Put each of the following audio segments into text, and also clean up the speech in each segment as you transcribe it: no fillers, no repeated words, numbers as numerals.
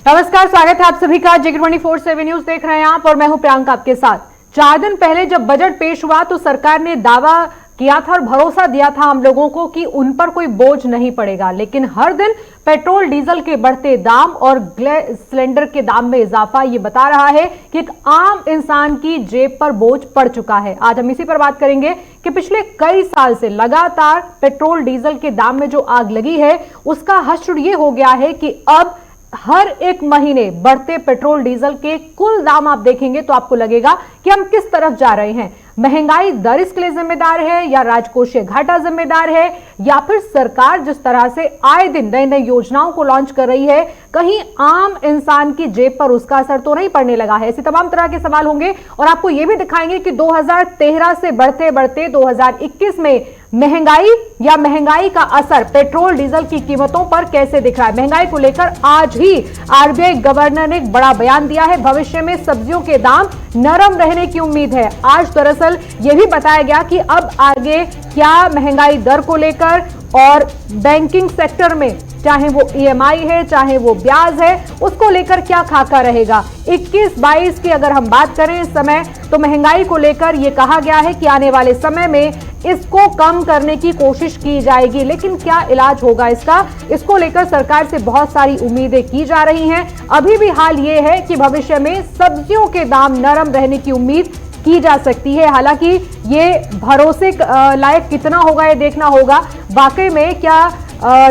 नमस्कार, स्वागत है आप सभी का। जिगर 24/7 न्यूज देख रहे हैं आप और मैं हूं प्रियंका आपके साथ। 4 दिन पहले जब बजट पेश हुआ तो सरकार ने दावा किया था और भरोसा दिया था हम लोगों को कि उन पर कोई बोझ नहीं पड़ेगा, लेकिन हर दिन पेट्रोल डीजल के बढ़ते दाम और गैस सिलेंडर के दाम में इजाफा ये बता रहा है कि एक आम इंसान की जेब पर बोझ पड़ चुका है। आज हम इसी पर बात करेंगे कि पिछले कई साल से लगातार पेट्रोल डीजल के दाम में जो आग लगी है उसका हश्र ये हो गया है कि अब हर एक महीने बढ़ते पेट्रोल डीजल के कुल दाम आप देखेंगे तो आपको लगेगा कि हम किस तरफ जा रहे हैं। महंगाई दर इसके लिए जिम्मेदार है या राजकोषीय घाटा जिम्मेदार है या फिर सरकार जिस तरह से आए दिन नई नई योजनाओं को लॉन्च कर रही है, कहीं आम इंसान की जेब पर उसका असर तो नहीं पड़ने लगा है। ऐसे तमाम तरह के सवाल होंगे और आपको यह भी दिखाएंगे कि 2013 से बढ़ते बढ़ते 2021 में महंगाई का असर पेट्रोल डीजल की कीमतों पर कैसे दिख रहा है। महंगाई को लेकर आज ही आरबीआई गवर्नर ने एक बड़ा बयान दिया है। भविष्य में सब्जियों के दाम नरम रहने की उम्मीद है। आज दरअसल यह भी बताया गया कि अब आगे क्या महंगाई दर को लेकर और बैंकिंग सेक्टर में चाहे वो ईएमआई है चाहे वो ब्याज है उसको लेकर क्या खाका रहेगा। 21-22 की अगर हम बात करें इस समय तो महंगाई को लेकर यह कहा गया है कि आने वाले समय में इसको कम करने की कोशिश की जाएगी, लेकिन क्या इलाज होगा इसको लेकर सरकार से बहुत सारी उम्मीदें की जा रही हैं। अभी भी हाल ये है कि भविष्य में सब्जियों के दाम नरम रहने की उम्मीद की जा सकती है। हालांकि ये भरोसे लायक कितना होगा ये देखना होगा। वाकई में क्या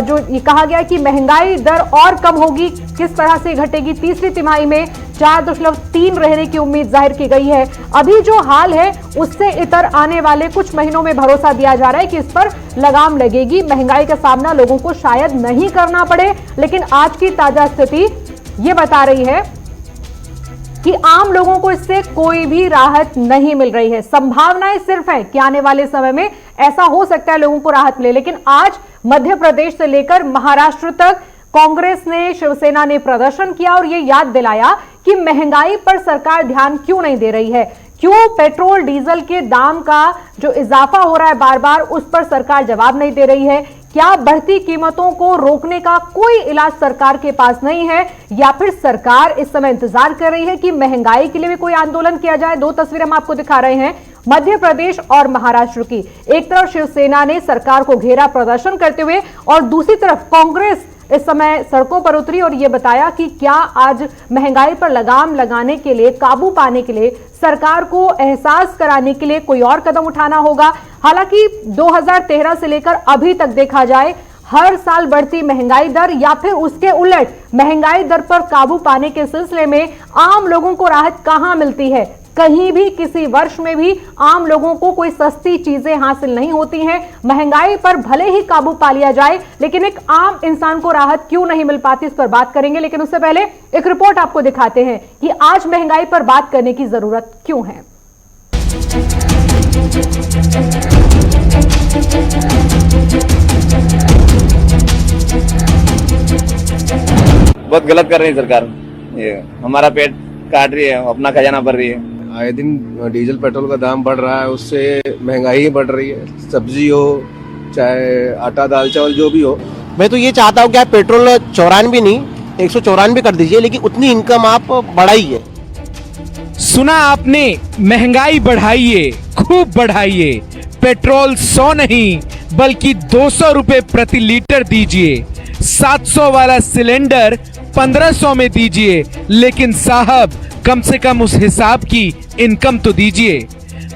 जो ये कहा गया कि महंगाई दर और कम होगी, किस तरह से घटेगी। तीसरी तिमाही में 4.3 रहने की उम्मीद जाहिर की गई है। अभी जो हाल है उससे इतर आने वाले कुछ महीनों में भरोसा दिया जा रहा है कि इस पर लगाम लगेगी। महंगाई का सामना लोगों को शायद नहीं करना पड़े, लेकिन आज की ताजा स्थिति ये बता रही है कि आम लोगों को इससे कोई भी राहत नहीं मिल रही है। संभावनाएं सिर्फ है कि आने वाले समय में ऐसा हो सकता है लोगों को राहत मिले, लेकिन आज मध्य प्रदेश से लेकर महाराष्ट्र तक कांग्रेस ने, शिवसेना ने प्रदर्शन किया और ये याद दिलाया कि महंगाई पर सरकार ध्यान क्यों नहीं दे रही है, क्यों पेट्रोल डीजल के दाम का जो इजाफा हो रहा है बार बार उस पर सरकार जवाब नहीं दे रही है। क्या बढ़ती कीमतों को रोकने का कोई इलाज सरकार के पास नहीं है या फिर सरकार इस समय इंतजार कर रही है कि महंगाई के लिए भी कोई आंदोलन किया जाए। दो तस्वीरें हम आपको दिखा रहे हैं मध्य प्रदेश और महाराष्ट्र की। एक तरफ शिवसेना ने सरकार को घेरा प्रदर्शन करते हुए और दूसरी तरफ कांग्रेस इस समय सड़कों पर उतरी और यह बताया कि क्या आज महंगाई पर लगाम लगाने के लिए, काबू पाने के लिए सरकार को एहसास कराने के लिए कोई और कदम उठाना होगा। हालांकि 2013 से लेकर अभी तक देखा जाए हर साल बढ़ती महंगाई दर या फिर उसके उलट महंगाई दर पर काबू पाने के सिलसिले में आम लोगों को राहत कहां मिलती है। कहीं भी किसी वर्ष में भी आम लोगों को कोई सस्ती चीजें हासिल नहीं होती हैं। महंगाई पर भले ही काबू पा लिया जाए, लेकिन एक आम इंसान को राहत क्यों नहीं मिल पाती, इस पर बात करेंगे। लेकिन उससे पहले एक रिपोर्ट आपको दिखाते हैं कि आज महंगाई पर बात करने की जरूरत क्यों है। बहुत गलत कर रही है सरकार, ये हमारा पेट काट रही है, अपना खजाना भर रही है। आए दिन डीजल पेट्रोल का दाम बढ़ रहा है, उससे महंगाई बढ़ रही है। सब्जी हो चाहे आटा दाल चावल जो भी हो। मैं तो ये चाहता हूँ कि आप पेट्रोल 94 नहीं 194 कर दीजिए, लेकिन उतनी इनकम आप बढ़ाइए। सुना आपने, महंगाई बढ़ाइए, खूब बढ़ाइए। पेट्रोल 100 नहीं बल्कि 200 रुपए प्रति लीटर दीजिए। 700 वाला सिलेंडर 1500 में दीजिए, लेकिन साहब कम से कम उस हिसाब की इनकम तो दीजिए।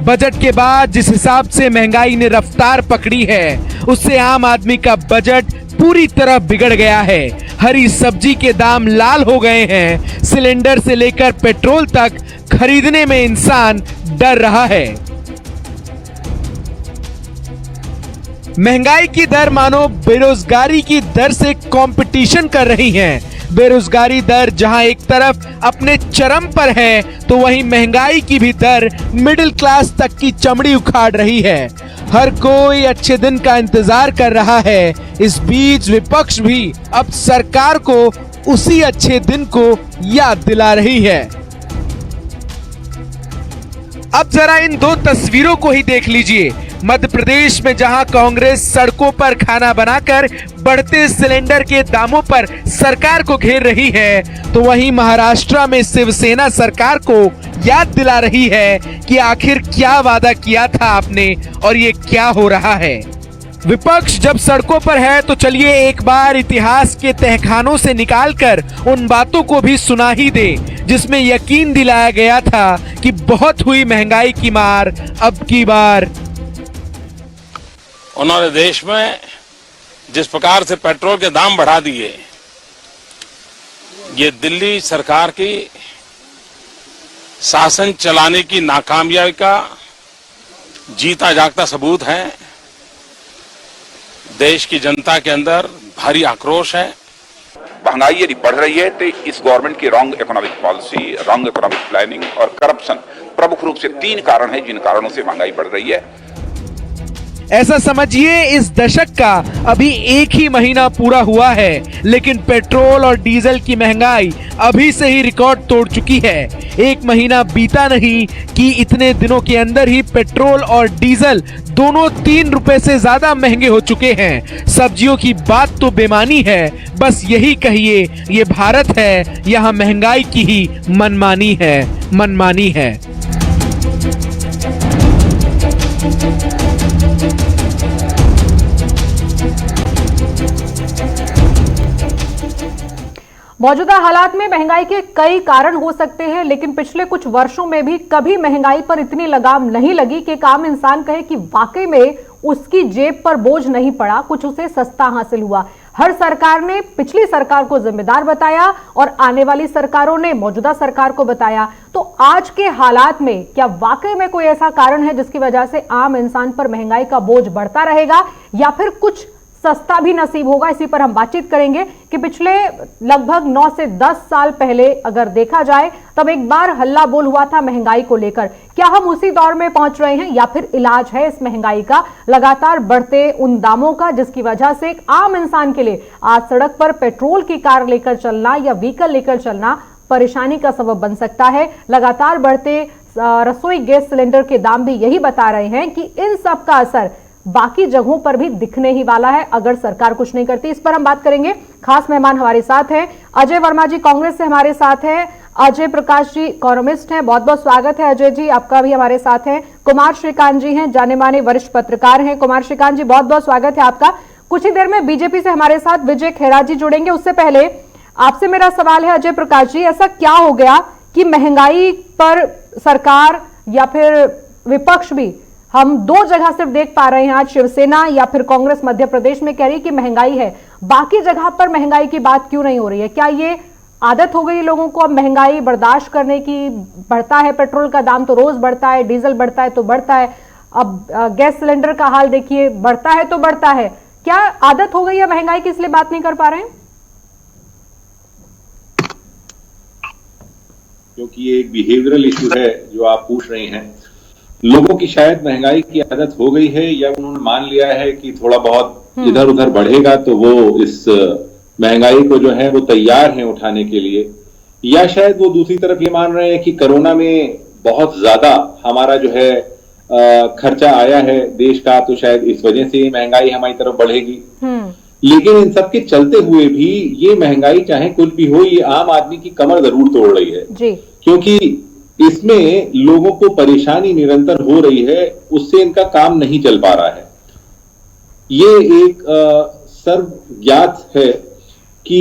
बजट के बाद जिस हिसाब से महंगाई ने रफ्तार पकड़ी है उससे आम आदमी का बजट पूरी तरह बिगड़ गया है। हरी सब्जी के दाम लाल हो गए हैं। सिलेंडर से लेकर पेट्रोल तक खरीदने में इंसान डर रहा है। महंगाई की दर मानो बेरोजगारी की दर से कंपटीशन कर रही है। बेरोजगारी दर जहां एक तरफ अपने चरम पर है तो वहीं महंगाई की भी दर मिडिल क्लास तक की चमड़ी उखाड़ रही है। हर कोई अच्छे दिन का इंतजार कर रहा है। इस बीच विपक्ष भी अब सरकार को उसी अच्छे दिन को याद दिला रही है। अब जरा इन दो तस्वीरों को ही देख लीजिए। मध्य प्रदेश में जहां कांग्रेस सड़कों पर खाना बनाकर बढ़ते सिलेंडर के दामों पर सरकार को घेर रही है, तो वहीं महाराष्ट्र में शिवसेना सरकार को याद दिला रही है कि आखिर क्या वादा किया था आपने और ये क्या हो रहा है। विपक्ष जब सड़कों पर है तो चलिए एक बार इतिहास के तहखानों से निकालकर उन बातों को भी सुना ही दे जिसमें यकीन दिलाया गया था कि बहुत हुई महंगाई की मार, अब की बार। उन्होंने देश में जिस प्रकार से पेट्रोल के दाम बढ़ा दिए, ये दिल्ली सरकार की शासन चलाने की नाकामयाबी का जीता जागता सबूत है। देश की जनता के अंदर भारी आक्रोश है। महंगाई यदि बढ़ रही है तो इस गवर्नमेंट की wrong economic policy, wrong economic planning और करप्शन प्रमुख रूप से 3 कारण है जिन कारणों से महंगाई बढ़ रही है। ऐसा समझिए इस दशक का अभी 1 ही महीना पूरा हुआ है, लेकिन पेट्रोल और डीजल की महंगाई अभी से ही रिकॉर्ड तोड़ चुकी है। 1 महीना बीता नहीं कि इतने दिनों के अंदर ही पेट्रोल और डीजल दोनों 3 रुपए से ज्यादा महंगे हो चुके हैं। सब्जियों की बात तो बेमानी है, बस यही कहिए ये भारत है, यहाँ महंगाई की ही मनमानी है। मौजूदा हालात में महंगाई के कई कारण हो सकते हैं, लेकिन पिछले कुछ वर्षों में भी कभी महंगाई पर इतनी लगाम नहीं लगी कि एक आम इंसान कहे कि वाकई में उसकी जेब पर बोझ नहीं पड़ा, कुछ उसे सस्ता हासिल हुआ। हर सरकार ने पिछली सरकार को जिम्मेदार बताया और आने वाली सरकारों ने मौजूदा सरकार को बताया। तो आज के हालात में क्या वाकई में कोई ऐसा कारण है जिसकी वजह से आम इंसान पर महंगाई का बोझ बढ़ता रहेगा या फिर कुछ सस्ता भी नसीब होगा? इसी पर हम बातचीत करेंगे कि पिछले लगभग 9 से 10 साल पहले अगर देखा जाए तब एक बार हल्ला बोल हुआ था महंगाई को लेकर। क्या हम उसी दौर में पहुंच रहे हैं या फिर इलाज है इस महंगाई का, लगातार बढ़ते उन दामों का, जिसकी वजह से एक आम इंसान के लिए आज सड़क पर पेट्रोल की कार लेकर चलना या व्हीकल लेकर चलना परेशानी का सबब बन सकता है। लगातार बढ़ते रसोई गैस सिलेंडर के दाम भी यही बता रहे हैं कि इन सब का असर बाकी जगहों पर भी दिखने ही वाला है अगर सरकार कुछ नहीं करती। इस पर हम बात करेंगे। खास मेहमान हमारे साथ हैं अजय वर्मा जी, कांग्रेस से हमारे साथ हैं। अजय प्रकाश जी इकोनॉमिस्ट हैं, बहुत बहुत स्वागत है अजय जी, आपका भी हमारे साथ हैं। कुमार श्रीकांत जी हैं, जाने माने वरिष्ठ पत्रकार हैं। कुमार श्रीकांत जी बहुत बहुत स्वागत है आपका। कुछ ही देर में बीजेपी से हमारे साथ विजय खेरा जी जुड़ेंगे। उससे पहले आपसे मेरा सवाल है अजय प्रकाश जी, ऐसा क्या हो गया कि महंगाई पर सरकार या फिर विपक्ष भी, हम 2 जगह सिर्फ देख पा रहे हैं आज, शिवसेना या फिर कांग्रेस मध्य प्रदेश में कह रही है कि महंगाई है, बाकी जगह पर महंगाई की बात क्यों नहीं हो रही है? क्या ये आदत हो गई लोगों को अब महंगाई बर्दाश्त करने की? बढ़ता है पेट्रोल का दाम तो रोज बढ़ता है, डीजल बढ़ता है तो बढ़ता है, अब गैस सिलेंडर का हाल देखिए, बढ़ता है तो बढ़ता है। क्या आदत हो गई है महंगाई की, इसलिए बात नहीं कर पा रहे हैं? क्योंकि ये एक बिहेवियरल इश्यू है जो आप पूछ रहे हैं। लोगों की शायद महंगाई की आदत हो गई है या उन्होंने मान लिया है कि थोड़ा बहुत इधर उधर बढ़ेगा तो वो इस महंगाई को जो है वो तैयार हैं उठाने के लिए, या शायद वो दूसरी तरफ ये मान रहे हैं कि कोरोना में बहुत ज्यादा हमारा जो है खर्चा आया है देश का, तो शायद इस वजह से महंगाई हमारी तरफ बढ़ेगी। लेकिन इन सब के चलते हुए भी ये महंगाई चाहे कुछ भी हो, ये आम आदमी की कमर जरूर तोड़ रही है जी। क्योंकि इसमें लोगों को परेशानी निरंतर हो रही है, उससे इनका काम नहीं चल पा रहा है। ये एक सर्वज्ञात है कि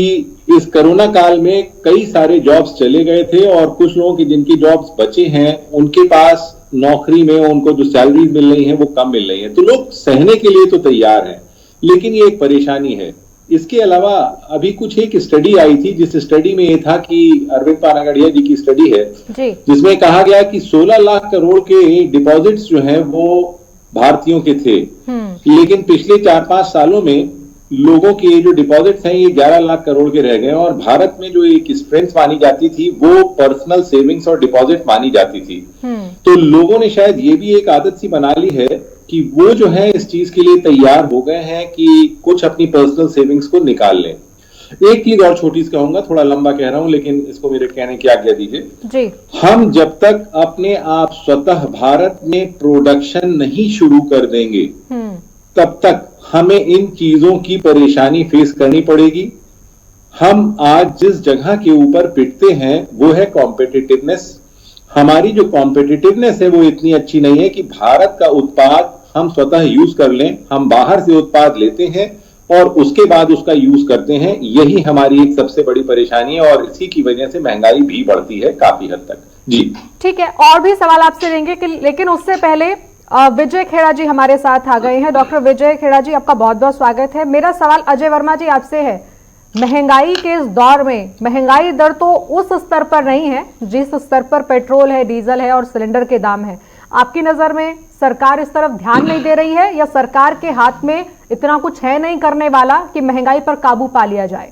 इस कोरोना काल में कई सारे जॉब्स चले गए थे और कुछ लोगों की जिनकी जॉब्स बचे हैं उनके पास नौकरी में उनको जो सैलरीज मिल रही है वो कम मिल रही है, तो लोग सहने के लिए तो तैयार हैं, लेकिन ये एक परेशानी है। इसके अलावा अभी कुछ एक स्टडी आई थी, जिस स्टडी में ये था कि अरविंद पानागढ़िया जी की स्टडी है जिसमें कहा गया कि 16 लाख करोड़ के डिपॉजिट्स जो हैं वो भारतीयों के थे, लेकिन पिछले 4-5 सालों में लोगों के जो डिपॉजिट्स हैं ये 11 लाख करोड़ के रह गए। और भारत में जो एक स्ट्रेंथ मानी जाती थी वो पर्सनल सेविंग्स और डिपॉजिट मानी जाती थी। तो लोगों ने शायद ये भी एक आदत सी बना ली है कि वो जो है इस चीज के लिए तैयार हो गए हैं कि कुछ अपनी पर्सनल सेविंग्स को निकाल लें। एक चीज और छोटी सी कहूंगा, थोड़ा लंबा कह रहा हूं लेकिन इसको मेरे कहने की आज्ञा दीजिए जी। हम जब तक अपने आप स्वतः भारत में प्रोडक्शन नहीं शुरू कर देंगे तब तक हमें इन चीजों की परेशानी फेस करनी पड़ेगी। हम आज जिस जगह के ऊपर पिटते हैं वो है कॉम्पिटिटिवनेस। हमारी जो कॉम्पिटिटिवनेस है वो इतनी अच्छी नहीं है कि भारत का उत्पाद हम स्वतः यूज कर लें। हम बाहर से उत्पाद लेते हैं और उसके बाद उसका यूज करते हैं। यही हमारी एक सबसे बड़ी परेशानी है और इसी की वजह से महंगाई भी बढ़ती है काफी हद तक। जी ठीक है, और भी सवाल आपसे लेंगे कि लेकिन उससे पहले विजय खेड़ा जी हमारे साथ आ गए हैं। डॉक्टर विजय खेड़ा जी, आपका बहुत बहुत स्वागत है। मेरा सवाल अजय वर्मा जी आपसे है, महंगाई के इस दौर में महंगाई दर तो उस स्तर पर नहीं है जिस स्तर पर पेट्रोल है, डीजल है और सिलेंडर के दाम है। आपकी नजर में सरकार इस तरफ ध्यान नहीं दे रही है या सरकार के हाथ में इतना कुछ है नहीं करने वाला कि महंगाई पर काबू पा लिया जाए?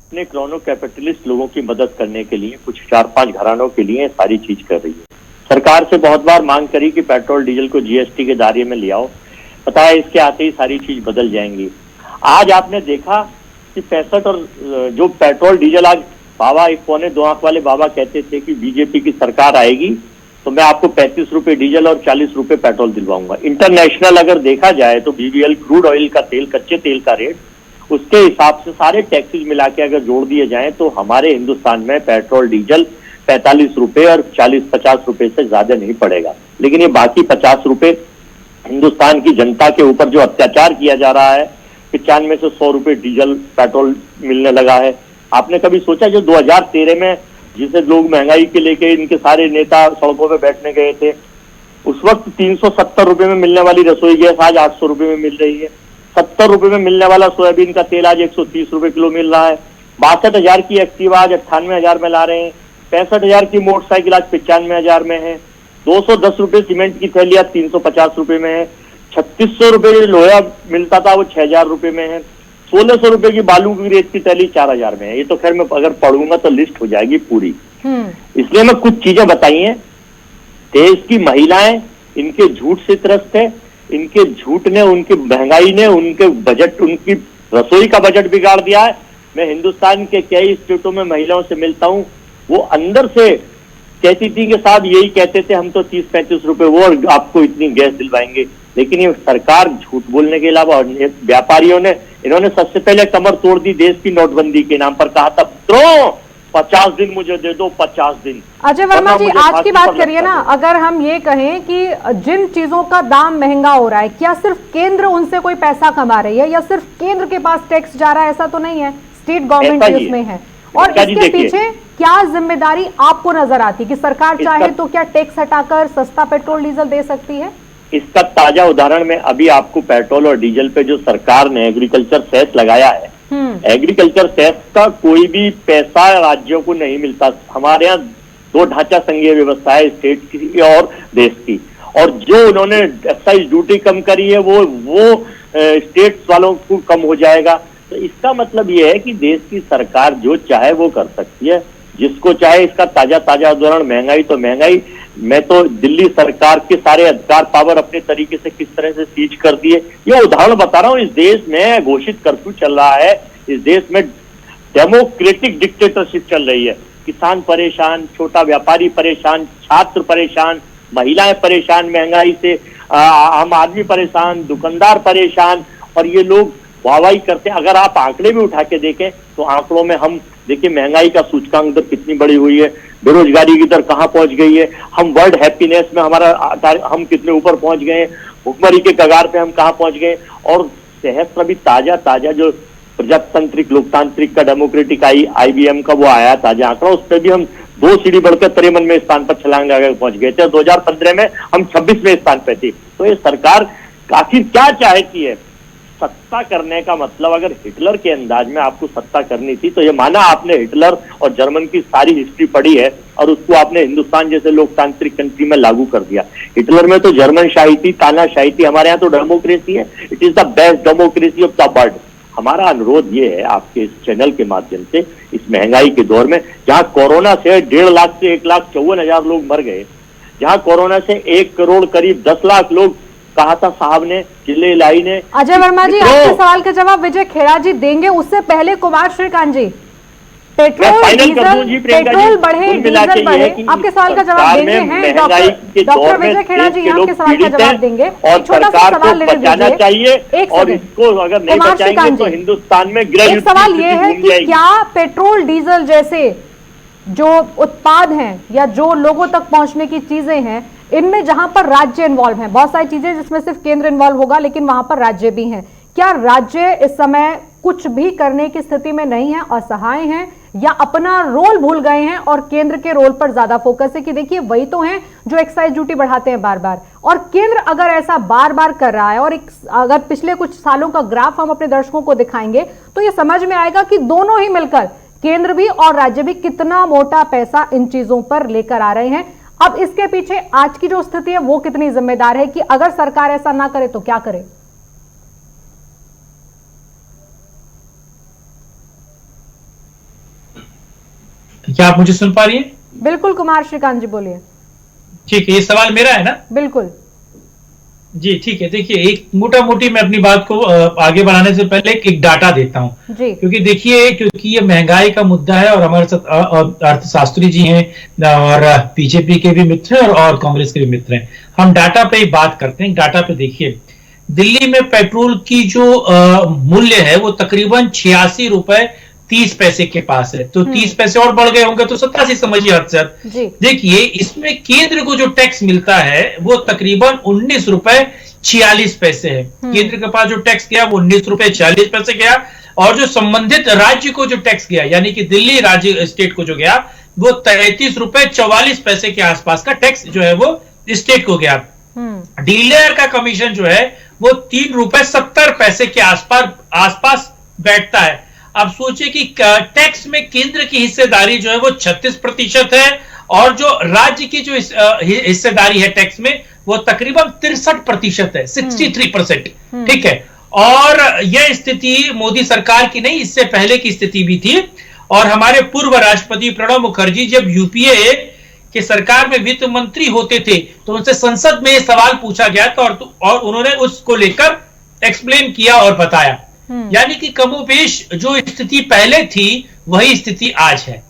अपने क्रोनो कैपिटलिस्ट लोगों की मदद करने के लिए कुछ 4-5 घरानों के लिए सारी चीज कर रही है। सरकार से बहुत बार मांग करी कि पेट्रोल डीजल को जीएसटी के दायरे में ले आओ, पता है इसके आते ही सारी चीज बदल जाएंगी। आज आपने देखा कि 65 और जो पेट्रोल डीजल आज बाबा 1-2 आंख वाले बाबा कहते थे कि बीजेपी की सरकार आएगी तो मैं आपको 35 रुपए डीजल और 40 रुपए पेट्रोल दिलवाऊंगा। इंटरनेशनल अगर देखा जाए तो बीबीएल क्रूड ऑयल का तेल, कच्चे तेल का रेट, उसके हिसाब से सारे टैक्सेस मिला के अगर जोड़ दिए जाएं तो हमारे हिंदुस्तान में पेट्रोल डीजल 45 रुपए और 40-50 रुपए से ज्यादा नहीं पड़ेगा। लेकिन ये बाकी 50 रुपए हिंदुस्तान की जनता के ऊपर जो अत्याचार किया जा रहा है, 95 से 100 रुपए डीजल पेट्रोल मिलने लगा है। आपने कभी सोचा जो 2013 में जिसे लोग महंगाई के लेके इनके सारे नेता सड़कों पे बैठने गए थे, उस वक्त 370 रुपए में मिलने वाली रसोई गैस आज 800 रुपए में मिल रही है। 70 रुपए में मिलने वाला सोयाबीन का तेल आज 130 रुपए किलो मिल रहा है। 62,000 की एक्टिवा आज 98,000 में ला रहे हैं। 65,000 की मोटरसाइकिल आज 95,000 में है। 210 रुपए सीमेंट की थैली आज 350 रुपए में है। 3600 रुपए लोहा मिलता था वो 6,000 रुपए में है। 1600 रुपए की बालू की रेत की थैली 4,000 में है। ये तो खैर मैं अगर पढ़ूंगा तो लिस्ट हो जाएगी पूरी, इसलिए मैं कुछ चीजें बताई हैं। देश की महिलाएं इनके झूठ से त्रस्त है। इनके झूठ ने, उनकी महंगाई ने उनके बजट, उनकी रसोई का बजट बिगाड़ दिया है। मैं हिंदुस्तान के कई स्टेटों में महिलाओं से मिलता हूं, वो अंदर से कहती थी कि साहब यही कहते थे हम तो 30-35 रुपए वो और आपको इतनी गैस दिलवाएंगे। लेकिन ये सरकार झूठ बोलने के अलावा और व्यापारियों ने, इन्होंने सबसे पहले कमर तोड़ दी देश की नोटबंदी के नाम पर। कहा था तो 50 दिन मुझे दे दो, 50 दिन। अजय वर्मा जी, आज की बात करिए ना, अगर हम ये कहें कि जिन चीजों का दाम महंगा हो रहा है, क्या सिर्फ केंद्र उनसे कोई पैसा कमा रही है या सिर्फ केंद्र के पास टैक्स जा रहा है? ऐसा तो नहीं है, स्टेट गवर्नमेंट भी उसमें है। और इसके पीछे क्या जिम्मेदारी आपको नजर आती कि सरकार चाहे तो क्या टैक्स हटाकर सस्ता पेट्रोल डीजल दे सकती है? इसका ताजा उदाहरण में अभी आपको पेट्रोल और डीजल पे जो सरकार ने एग्रीकल्चर सेस लगाया है, एग्रीकल्चर सेस का कोई भी पैसा राज्यों को नहीं मिलता। हमारे यहाँ 2 ढांचा संघीय व्यवस्था है, स्टेट की और देश की। और जो उन्होंने एक्साइज ड्यूटी कम करी है वो स्टेट्स वालों को कम हो जाएगा। तो इसका मतलब ये है कि देश की सरकार जो चाहे वो कर सकती है, जिसको चाहे। इसका ताजा उदाहरण महंगाई, तो महंगाई मैं तो दिल्ली सरकार के सारे अधिकार पावर अपने तरीके से किस तरह से सीज कर दिए, ये उदाहरण बता रहा हूं। इस देश में घोषित कर्फ्यू चल रहा है, इस देश में डेमोक्रेटिक डिक्टेटरशिप चल रही है। किसान परेशान, छोटा व्यापारी परेशान, छात्र परेशान, महिलाएं परेशान महंगाई से, आम आदमी परेशान, दुकानदार परेशान, और ये लोग वाहवाही करते हैं। अगर आप आंकड़े भी उठा के देखें तो आंकड़ों में हम देखिए महंगाई का सूचकांक दर कितनी बड़ी हुई है, बेरोजगारी की दर कहां पहुंच गई है, हम वर्ल्ड हैप्पीनेस में हम कितने ऊपर पहुंच गए, भुखमरी के कगार पे हम कहां पहुंच गए। और सहस्त्र भी ताजा जो प्रजातांत्रिक लोकतांत्रिक का डेमोक्रेटिक IBM का वो आया ताजा आंकड़ा, उस पर भी हम 2 सीढ़ी बढ़कर 53वें स्थान पर छलांग लगा पहुंच गए थे। 2015 में हम 26वें स्थान पे थे। तो ये सरकार आखिर क्या चाहती है? सत्ता करने का मतलब, अगर हिटलर के अंदाज में आपको सत्ता करनी थी तो ये माना आपने हिटलर और जर्मन की सारी हिस्ट्री पढ़ी है और उसको आपने हिंदुस्तान जैसे लोकतांत्रिक कंट्री में लागू कर दिया। हिटलर में तो जर्मन शाही थी, तानाशाही थी, हमारे यहाँ तो डेमोक्रेसी है। It is the best democracy of the world. हमारा अनुरोध ये है आपके इस चैनल के माध्यम से, इस महंगाई के दौर में जहां कोरोना से 1.5 लाख से 1,54,000 लोग मर गए, जहां कोरोना से 1 करोड़ करीब 10 लाख लोग कहा था साहब ने, जिले लाई ने। अजय वर्मा जी, आपके सवाल का जवाब विजय खेड़ा जी देंगे, उससे पहले कुमार श्रीकांत जी, पेट्रोल पेट्रोल बढ़े, डीजल बढ़े, आपके सवाल का जवाब देंगे हैं डॉक्टर विजय खेड़ा जी, आपके सवाल का जवाब देंगे। और सरकार को बचाना चाहिए और इसको अगर नहीं बचाएंगे तो हिंदुस्तान में एक सवाल ये है कि क्या पेट्रोल डीजल जैसे जो उत्पाद हैं या जो लोगों तक पहुंचने की चीजें हैं, इनमें जहां पर राज्य इन्वॉल्व हैं, बहुत सारी चीजें जिसमें सिर्फ केंद्र इन्वॉल्व होगा लेकिन वहां पर राज्य भी हैं, क्या राज्य इस समय कुछ भी करने की स्थिति में नहीं है, असहाय हैं या अपना रोल भूल गए हैं और केंद्र के रोल पर ज्यादा फोकस है कि देखिए वही तो हैं जो एक्साइज ड्यूटी बढ़ाते हैं बार बार, और केंद्र अगर ऐसा बार बार कर रहा है और अगर पिछले कुछ सालों का ग्राफ हम अपने दर्शकों को दिखाएंगे तो ये समझ में आएगा कि दोनों ही मिलकर, केंद्र भी और राज्य भी, कितना मोटा पैसा इन चीजों पर लेकर आ रहे हैं। अब इसके पीछे आज की जो स्थिति है वो कितनी जिम्मेदार है कि अगर सरकार ऐसा ना करे तो क्या करे? क्या आप मुझे सुन पा रही हैं? बिल्कुल कुमार श्रीकांत जी बोलिए। ठीक है, ये सवाल मेरा है ना? बिल्कुल जी, ठीक है। देखिए, एक मोटा मोटी मैं अपनी बात को आगे बढ़ाने से पहले एक डाटा देता हूं, क्योंकि देखिए, क्योंकि ये महंगाई का मुद्दा है और हमारे साथ अर्थशास्त्री जी हैं और बीजेपी के भी मित्र हैं और कांग्रेस के भी मित्र हैं। हम डाटा पे ही बात करते हैं। डाटा पे देखिए, दिल्ली में पेट्रोल की जो मूल्य है वो तकरीबन 86 रुपए 30 पैसे के पास है, तो 30 पैसे और बढ़ गए होंगे तो 87 समझिए हद से हद। देखिए, इसमें केंद्र को जो टैक्स मिलता है वो तकरीबन 19 रुपए 46 पैसे है। केंद्र के पास जो टैक्स गया वो 19 रुपए 46 पैसे गया, और जो संबंधित राज्य को जो टैक्स गया, यानी कि दिल्ली राज्य स्टेट को जो गया, वो 33 रुपए 44 पैसे के आसपास का टैक्स जो है वो स्टेट को गया। डीलर का कमीशन जो है वो 3 रुपए 70 पैसे के आसपास बैठता है। अब सोचिए कि टैक्स में केंद्र की हिस्सेदारी जो है वो 36% है और जो राज्य की जो हिस्सेदारी है टैक्स में वो तकरीबन 63% है, 63%। ठीक है, और यह स्थिति मोदी सरकार की नहीं, इससे पहले की स्थिति भी थी। और हमारे पूर्व राष्ट्रपति प्रणब मुखर्जी जब यूपीए के सरकार में वित्त मंत्री होते थे तो उनसे संसद में यह सवाल पूछा गया था और उन्होंने उसको लेकर एक्सप्लेन किया और बताया। यानी कि कमोबेश जो स्थिति पहले थी वही स्थिति आज है।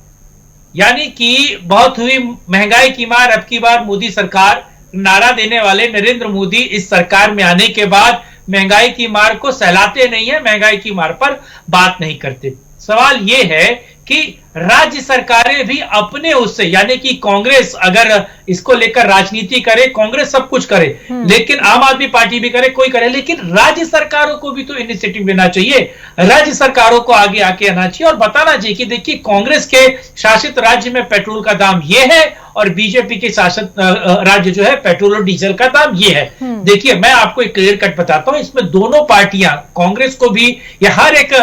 यानी कि बहुत हुई महंगाई की मार, अब की बार मोदी सरकार, नारा देने वाले नरेंद्र मोदी इस सरकार में आने के बाद महंगाई की मार को सहलाते नहीं है, महंगाई की मार पर बात नहीं करते। सवाल यह है कि राज्य सरकारें भी अपने उससे, यानी कि कांग्रेस अगर इसको लेकर राजनीति करे, कांग्रेस सब कुछ करे, लेकिन आम आदमी पार्टी भी करे, कोई करे, लेकिन राज्य सरकारों को भी तो इनिशिएटिव लेना चाहिए। राज्य सरकारों को आगे आके आना चाहिए और बताना चाहिए कि देखिए, कांग्रेस के शासित राज्य में पेट्रोल का दाम ये है और बीजेपी के शासित राज्य जो है पेट्रोल और डीजल का दाम ये है। देखिए, मैं आपको एक क्लियर कट बताता हूं, इसमें दोनों पार्टियां, कांग्रेस को भी या हर एक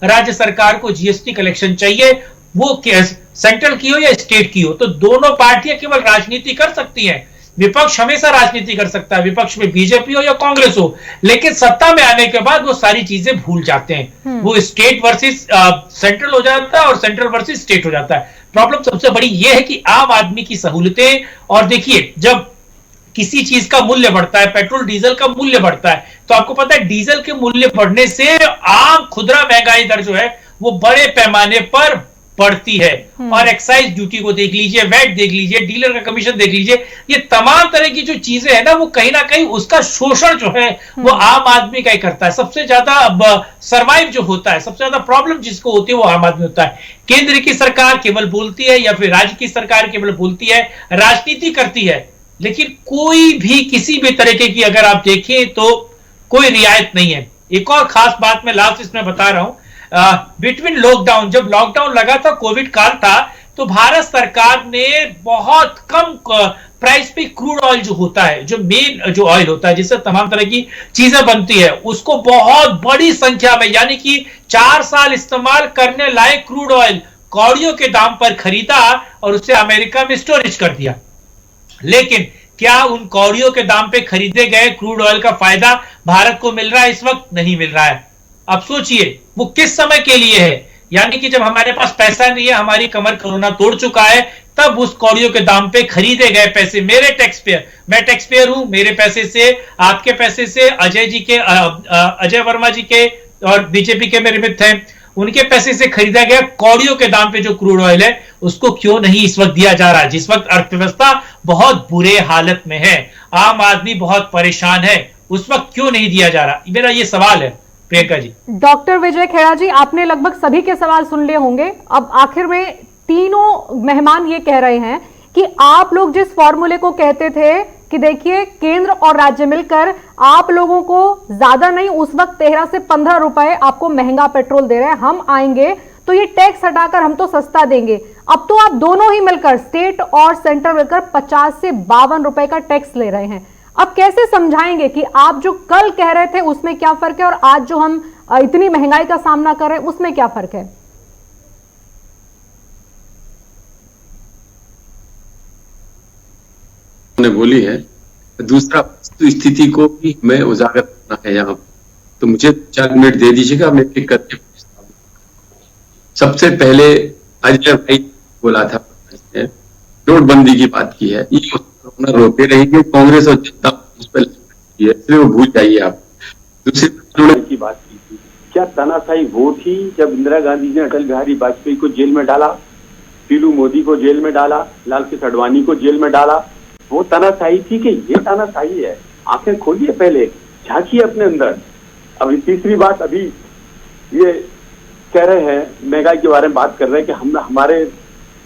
राज्य सरकार को जीएसटी कलेक्शन चाहिए, वो सेंट्रल की हो या स्टेट की हो, तो दोनों पार्टियां केवल राजनीति कर सकती हैं। विपक्ष हमेशा राजनीति कर सकता है, विपक्ष में बीजेपी हो या कांग्रेस हो, लेकिन सत्ता में आने के बाद वो सारी चीजें भूल जाते हैं। वो स्टेट वर्सेस सेंट्रल हो जाता है और सेंट्रल वर्सेस स्टेट हो जाता है। प्रॉब्लम सबसे बड़ी ये है कि आम आदमी की सहूलतें, और देखिए, जब किसी चीज का मूल्य बढ़ता है, पेट्रोल डीजल का मूल्य बढ़ता है, तो आपको पता है डीजल के मूल्य बढ़ने से आम खुदरा महंगाई दर जो है वो बड़े पैमाने पर बढ़ती है। और एक्साइज ड्यूटी को देख लीजिए, वैट देख लीजिए, डीलर का कमीशन देख लीजिए, ये तमाम तरह की जो चीजें है ना, वो कहीं ना कहीं उसका शोषण जो है वो आम आदमी का ही करता है। सबसे ज्यादा सर्वाइव जो होता है, सबसे ज्यादा प्रॉब्लम जिसको होती है वो आम आदमी होता है। केंद्र की सरकार केवल बोलती है या फिर राज्य की सरकार केवल बोलती है, राजनीति करती है, लेकिन कोई भी किसी भी तरीके की अगर आप देखें तो कोई रियायत नहीं है। एक और खास बात मैं लास्ट इसमें बता रहा हूं, बिटवीन लॉकडाउन, जब लॉकडाउन लगा था, कोविड काल था, तो भारत सरकार ने बहुत कम प्राइस पे क्रूड ऑयल जो होता है, जो मेन जो ऑयल होता है जिससे तमाम तरह की चीजें बनती है, उसको बहुत बड़ी संख्या में, यानी कि 4 साल इस्तेमाल करने लायक क्रूड ऑयल कौड़ियों के दाम पर खरीदा और उसे अमेरिका में स्टोरेज कर दिया। लेकिन क्या उन कौड़ियों के दाम पे खरीदे गए क्रूड ऑयल का फायदा भारत को मिल रहा है? इस वक्त नहीं मिल रहा है। अब सोचिए वो किस समय के लिए है, यानी कि जब हमारे पास पैसा नहीं है, हमारी कमर कोरोना तोड़ चुका है, तब उस कौड़ियों के दाम पे खरीदे गए पैसे, मेरे टैक्स पेयर, मैं टैक्स पेयर हूं, मेरे पैसे से, आपके पैसे से, अजय जी के, अजय वर्मा जी के और बीजेपी के मेरे मित्र हैं, उनके पैसे से खरीदा गया कौड़ियों के दाम पे जो क्रूड ऑयल है, उसको क्यों नहीं इस वक्त दिया जा रहा है, जिस वक्त अर्थव्यवस्था बहुत बुरे हालत में है, आम आदमी बहुत परेशान है, उस वक्त क्यों नहीं दिया जा रहा? मेरा ये सवाल है प्रियंका जी। डॉक्टर विजय खेड़ा जी, आपने लगभग सभी के सवाल सुन लिए होंगे। अब आखिर में तीनों मेहमान ये कह रहे हैं कि आप लोग जिस फॉर्मूले को कहते थे कि देखिए केंद्र और राज्य मिलकर आप लोगों को ज्यादा नहीं, उस वक्त 13 से 15 रुपए आपको महंगा पेट्रोल दे रहे हैं, हम आएंगे तो ये टैक्स हटाकर हम तो सस्ता देंगे। अब तो आप दोनों ही मिलकर, स्टेट और सेंटर मिलकर 50 से 52 रुपए का टैक्स ले रहे हैं। अब कैसे समझाएंगे कि आप जो कल कह रहे थे उसमें क्या फर्क है और आज जो हम इतनी महंगाई का सामना कर रहे हैं उसमें क्या फर्क है? बोली है। दूसरा, स्थिति को भी हमें उजागर करना है यहाँ, तो मुझे 4 मिनट दे दीजिएगा, मैं एक करके। सबसे पहले अजय भाई बोला था, नोटबंदी की बात की है, ये कोरोना रोके रहेंगे, कांग्रेस और जनता उस पर इसलिए वो भूल जाइए आप। दूसरी की बात की थी, क्या तानाशाही वो थी जब इंदिरा गांधी ने अटल बिहारी वाजपेयी को जेल में डाला, पीलू मोदी को जेल में डाला, लाल कृष्ण आडवाणी को जेल में डाला? वो तानाशाही थी कि ये तानाशाही है? आंखें खोलिए, पहले झांकिए अपने अंदर। अभी तीसरी बात, अभी ये कह रहे हैं, महंगाई के बारे में बात कर रहे हैं कि हम हमारे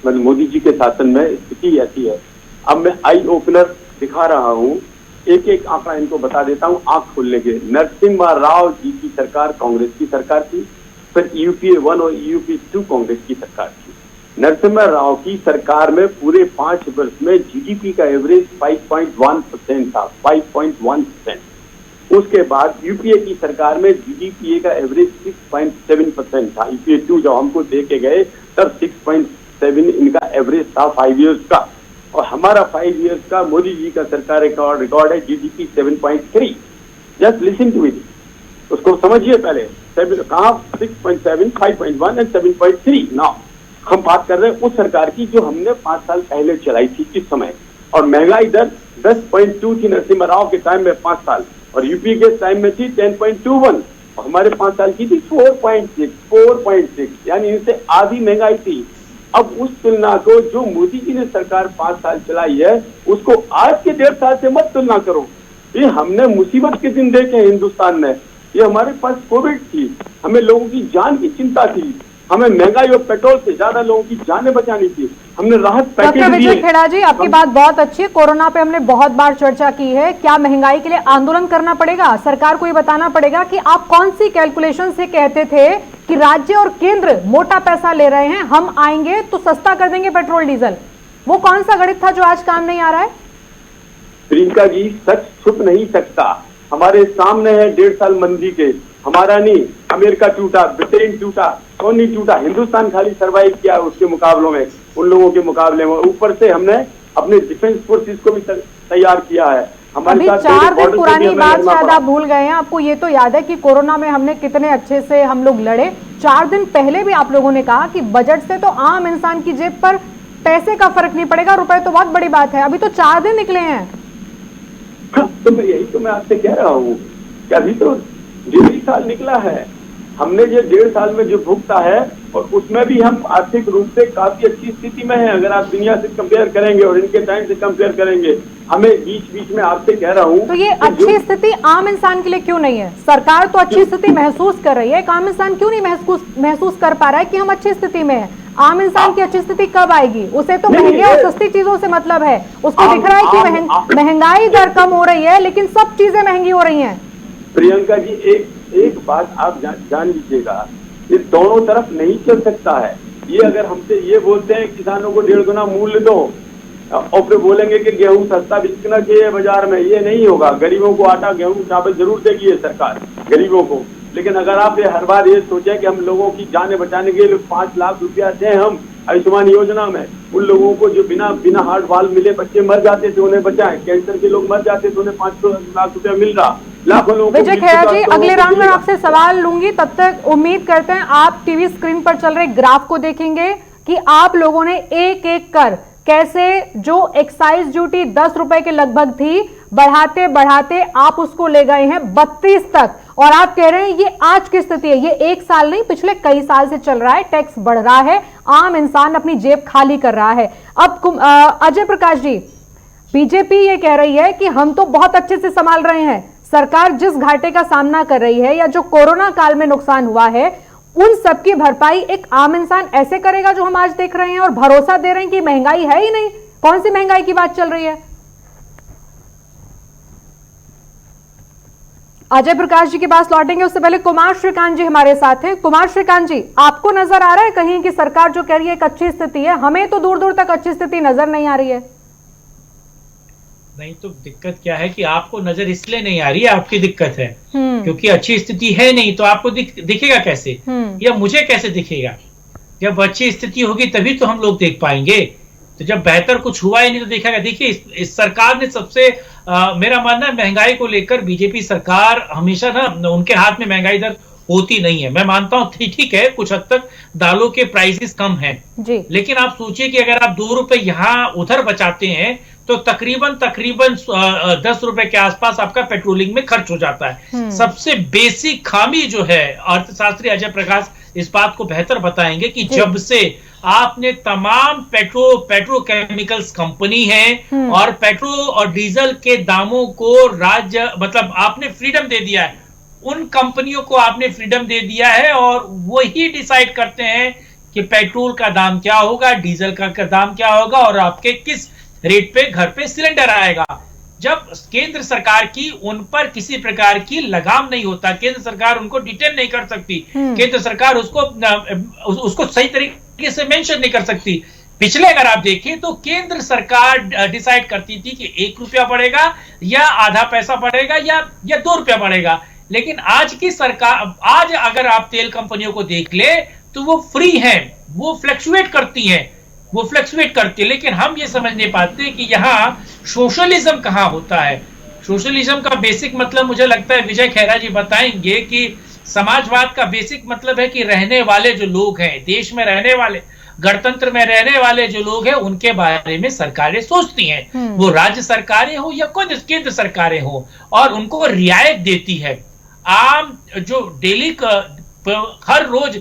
मतलब मोदी जी के शासन में स्थिति ऐसी है। अब मैं आई ओपनर दिखा रहा हूँ, एक एक आंकड़ा इनको बता देता हूँ आंख खोलने के। नरसिम्हा राव जी की सरकार कांग्रेस की सरकार थी, फिर यूपीए 1 और यूपीए 2 कांग्रेस की सरकार थी। नरसिम्हा राव की सरकार में पूरे 5 वर्ष में जीडीपी का एवरेज 5.1% था, 5.1%। उसके बाद यूपीए की सरकार में जीडीपी का एवरेज 6.7% था। यूपीए 2 जब हमको दे के गए तब 6.7 इनका एवरेज था 5 इयर्स का, और हमारा 5 इयर्स का मोदी जी का सरकार रिकॉर्ड है GDP 7.3। Just listen to it, उसको समझिए पहले। कहा 6.7, 5.1 एंड 7.3। नाउ हम बात कर रहे हैं उस सरकार की जो हमने 5 साल पहले चलाई थी इस समय, और महंगाई दर 10.2 थी नरसिम्हा राव के टाइम में 5 साल, और यूपी के टाइम में थी 10.21, और हमारे 5 साल की थी 4.6, यानी इनसे आधी महंगाई थी। अब उस तुलना को जो मोदी जी ने सरकार 5 साल चलाई है, उसको आज के 1.5 साल से मत तुलना करो। ये हमने मुसीबत के दिन देखे हिंदुस्तान में। ये हमारे पास कोविड थी, हमें लोगों की जान की चिंता थी, हमें महंगाई और पेट्रोल से ज्यादा लोगों की जानें बचानी थी, हमने राहत पैकेज दिए। डॉक्टर विजय खेड़ा जी, आपकी बात बहुत अच्छी है। कोरोना पे हमने बहुत बार चर्चा की है। क्या महंगाई के लिए आंदोलन करना पड़ेगा? सरकार को ये बताना पड़ेगा कि आप कौन सी कैलकुलेशन से कहते थे कि राज्य और केंद्र मोटा पैसा ले रहे हैं, हम आएंगे तो सस्ता कर देंगे पेट्रोल डीजल। वो कौन सा गणित था जो आज काम नहीं आ रहा है? प्रियंका जी, सच छुप नहीं सकता। हमारे सामने है 1.5 साल मंदी के। हमारा नहीं, अमेरिका टूटा, ब्रिटेन टूटा, कौन नहीं टूटा? हिंदुस्तान खाली सर्वाइव किया उसके मुकाबलों में, उन लोगों के मुकाबले में। ऊपर से हमने अपने डिफेंस फोर्सेस को भी तैयार किया है। अभी 4 दिन पुरानी बात शायद आप भूल गए हैं। आपको ये तो याद है कि कोरोना में हमने कितने अच्छे से हम लोग लड़े। 4 दिन पहले भी आप लोगों ने कहा कि बजट से तो आम इंसान की जेब पर पैसे का फर्क नहीं पड़ेगा, रुपए तो बहुत बड़ी बात है। अभी तो 4 दिन निकले हैं। तो यही तो मैं आपसे कह रहा हूँ कि अभी तो 1.5 साल निकला है। हमने ये 1.5 साल में जो भुगता है, और उसमें भी हम आर्थिक रूप से काफी अच्छी स्थिति में हैं। अगर आप दुनिया से कंपेयर करेंगे और इनके टाइम से कंपेयर करेंगे, हमें बीच बीच में आपसे कह रहा हूँ। तो ये अच्छी स्थिति आम इंसान के लिए क्यों नहीं है? सरकार तो अच्छी स्थिति महसूस कर रही है, एक आम इंसान क्यों नहीं महसूस कर पा रहा है कि हम अच्छी स्थिति में है? आम इंसान की अच्छी स्थिति कब आएगी? उसे तो महंगे और सस्ती चीजों से मतलब है। उसको दिख रहा है कि महंगाई दर कम हो रही है, लेकिन सब चीजें महंगी हो रही हैं। प्रियंका जी, एक बात आप जान लीजिएगा, ये दोनों तरफ नहीं चल सकता है। ये अगर हमसे ये बोलते हैं किसानों को 1.5 गुना मूल्य दो, और फिर बोलेंगे कि गेहूं सस्ता बिकना चाहिए बाजार में, ये नहीं होगा। गरीबों को आटा, गेहूं, चावल जरूर देगी ये सरकार गरीबों को, लेकिन अगर आप ये हर बार ये सोचे कि हम लोगों की जानें बचाने के लिए 5 लाख रुपया दें हम आयुष्मान योजना में, उन लोगों को जो बिना हार्ट वाल्व मिले बच्चे मर जाते थे उन्हें बचाएं, कैंसर के लोग मर जाते थे उन्हें 500 लाख रुपया मिल रहा, लाखों लोगों को विजय खेरा जी, अगले राउंड में आपसे सवाल लूंगी, तब तक उम्मीद करते हैं आप टीवी स्क्रीन पर चल रहे ग्राफ को देखेंगे कि आप लोगों ने एक एक कर कैसे जो एक्साइज ड्यूटी 10 रुपए के लगभग थी, बढ़ाते बढ़ाते आप उसको ले गए हैं 32 तक, और आप कह रहे हैं ये आज की स्थिति है। ये एक साल नहीं, पिछले कई साल से चल रहा है, टैक्स बढ़ रहा है, आम इंसान अपनी जेब खाली कर रहा है। अब अजय प्रकाश जी, बीजेपी ये कह रही है कि हम तो बहुत अच्छे से संभाल रहे हैं, सरकार जिस घाटे का सामना कर रही है या जो कोरोना काल में नुकसान हुआ है उन सबकी भरपाई एक आम इंसान ऐसे करेगा जो हम आज देख रहे हैं, और भरोसा दे रहे हैं कि महंगाई है ही नहीं। कौन सी महंगाई की बात चल रही है? अजय प्रकाश जी के पास लौटेंगे, उससे पहले कुमार श्रीकांत जी हमारे साथ हैं। कुमार श्रीकांत जी, आपको नजर आ रहा है कहीं कि सरकार जो कह रही है एक अच्छी स्थिति है? हमें तो दूर दूर तक अच्छी स्थिति नजर नहीं आ रही है। नहीं तो दिक्कत क्या है कि आपको नजर इसलिए नहीं आ रही है, आपकी दिक्कत है क्योंकि अच्छी स्थिति है नहीं, तो आपको दिखेगा कैसे या मुझे कैसे दिखेगा? जब अच्छी स्थिति होगी तभी तो हम लोग देख पाएंगे। तो जब बेहतर कुछ हुआ ही नहीं तो देखेगा। देखिए इस सरकार ने सबसे मेरा मानना है महंगाई को लेकर बीजेपी सरकार हमेशा ना उनके हाथ में महंगाई दर होती नहीं है। मैं मानता हूं ठीक है, कुछ हद तक दालों के प्राइसेस कम हैं, लेकिन आप सोचिए कि अगर आप 2 रुपए यहां उधर बचाते हैं तो तकरीबन 10 रुपए के आसपास आपका पेट्रोलिंग में खर्च हो जाता है। सबसे बेसिक खामी जो है, अर्थशास्त्री अजय प्रकाश इस बात को बेहतर बताएंगे कि जब से आपने तमाम पेट्रोकेमिकल्स कंपनी है और पेट्रोल और डीजल के दामों को मतलब आपने फ्रीडम दे दिया है, उन कंपनियों को आपने फ्रीडम दे दिया है और वही डिसाइड करते हैं कि पेट्रोल का दाम क्या होगा, डीजल का दाम क्या होगा और आपके किस रेट पे घर पे सिलेंडर आएगा। जब केंद्र सरकार की उन पर किसी प्रकार की लगाम नहीं होता, केंद्र सरकार उनको डिटेन नहीं कर सकती, केंद्र सरकार उसको सही तरीके से मेंशन नहीं कर सकती। पिछले अगर आप देखें तो केंद्र सरकार डिसाइड करती थी कि 1 रुपया बढ़ेगा या आधा पैसा बढ़ेगा या 2 रुपया बढ़ेगा, लेकिन आज की सरकार, आज अगर आप तेल कंपनियों को देख ले तो वो फ्री हैं, वो फ्लक्चुएट करती है, लेकिन हम ये समझ नहीं पाते कि यहाँ सोशलिज्म कहाँ होता है। सोशलिज्म का बेसिक मतलब मुझे लगता है विजय खेरा जी बताएंगे कि समाजवाद का बेसिक मतलब है कि रहने वाले जो लोग हैं, देश में रहने वाले, गणतंत्र में रहने वाले जो लोग हैं, उनके बारे में सरकारें सोचती हैं, वो राज्य सरकारें हो या केंद्र सरकारें हो, और उनको रियायत देती है। आम जो डेली हर रोज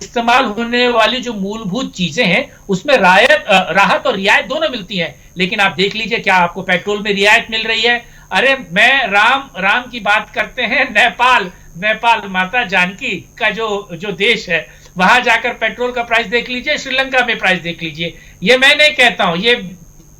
इस्तेमाल होने वाली जो मूलभूत चीजें हैं उसमें राहत और रियायत दोनों मिलती हैं। लेकिन आप देख लीजिए क्या आपको पेट्रोल में रियायत मिल रही है? अरे मैं राम की बात करते हैं, नेपाल माता जानकी का जो देश है, वहां जाकर पेट्रोल का प्राइस देख लीजिए, श्रीलंका में प्राइस देख लीजिए। ये मैं नहीं कहता हूं, ये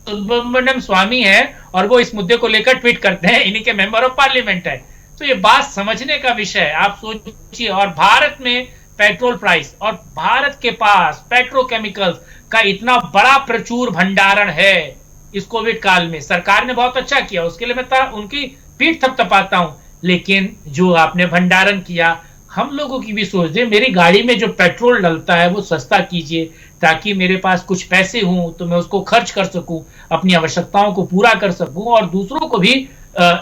सुब्रमण्यम स्वामी है और वो इस मुद्दे को लेकर ट्वीट करते हैं, इन्हीं के मेंबर ऑफ पार्लियामेंट है। तो ये बात समझने का विषय है। आप सोचिए, और भारत में पेट्रोल प्राइस और भारत के पास पेट्रोकेमिकल्स का इतना बड़ा प्रचुर भंडारण है, इस कोविड काल में सरकार ने बहुत अच्छा किया, उसके लिए मैं उनकी पीठ थपथपाता हूं। लेकिन जो आपने भंडारण किया, हम लोगों की भी सोच दे, मेरी गाड़ी में जो पेट्रोल डलता है वो सस्ता कीजिए ताकि मेरे पास कुछ पैसे हों तो मैं उसको खर्च कर सकूं, अपनी आवश्यकताओं को पूरा कर सकूं और दूसरों को भी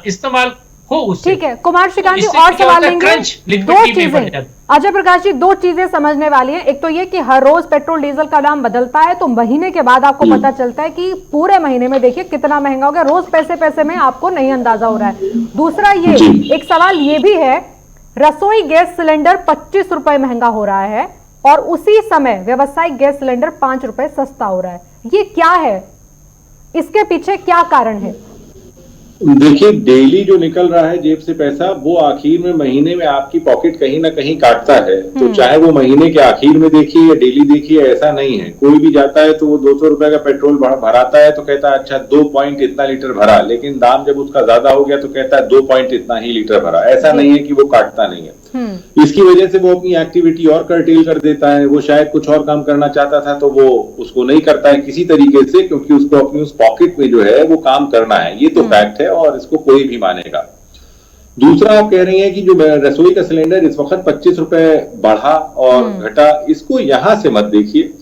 इस्तेमाल हो उससे। ठीक है कुमार श्रीकांत जी, और सवाल लेंगे। 2 चीजें अजय प्रकाश जी, 2 चीजें समझने वाली हैं। एक तो ये कि हर रोज पेट्रोल डीजल का दाम बदलता है, तो महीने के बाद आपको पता चलता है कि पूरे महीने में देखिए कितना महंगा हो गया, रोज पैसे में आपको नहीं अंदाजा हो रहा है। दूसरा ये एक सवाल ये भी है, रसोई गैस सिलेंडर 25 रुपए महंगा हो रहा है और उसी समय व्यावसायिक गैस सिलेंडर 5 रुपए सस्ता हो रहा है। ये क्या है? इसके पीछे क्या कारण है? देखिए, डेली जो निकल रहा है जेब से पैसा, वो आखिर में महीने में आपकी पॉकेट कहीं ना कहीं काटता है। तो चाहे वो महीने के आखिर में देखिए या डेली देखिए, ऐसा नहीं है। कोई भी जाता है तो वो 200 रुपए का पेट्रोल भराता है तो कहता है अच्छा 2 पॉइंट इतना लीटर भरा, लेकिन दाम जब उसका ज्यादा हो गया तो कहता है 2 पॉइंट इतना ही लीटर भरा। ऐसा नहीं है कि वो काटता नहीं है। इसकी वजह से वो अपनी एक्टिविटी और कर्टेल कर देता है। वो शायद कुछ और काम करना चाहता था तो वो उसको नहीं करता है किसी तरीके से, क्योंकि उसको अपनी उस पॉकेट में जो है वो काम करना है। ये तो फैक्ट है और इसको कोई भी मानेगा। दूसरा, आप कह रही हैं कि जो रसोई का सिलेंडर इस वक्त 25 रुपए बढ़ा और घटा, इसको यहां से मत देखिए।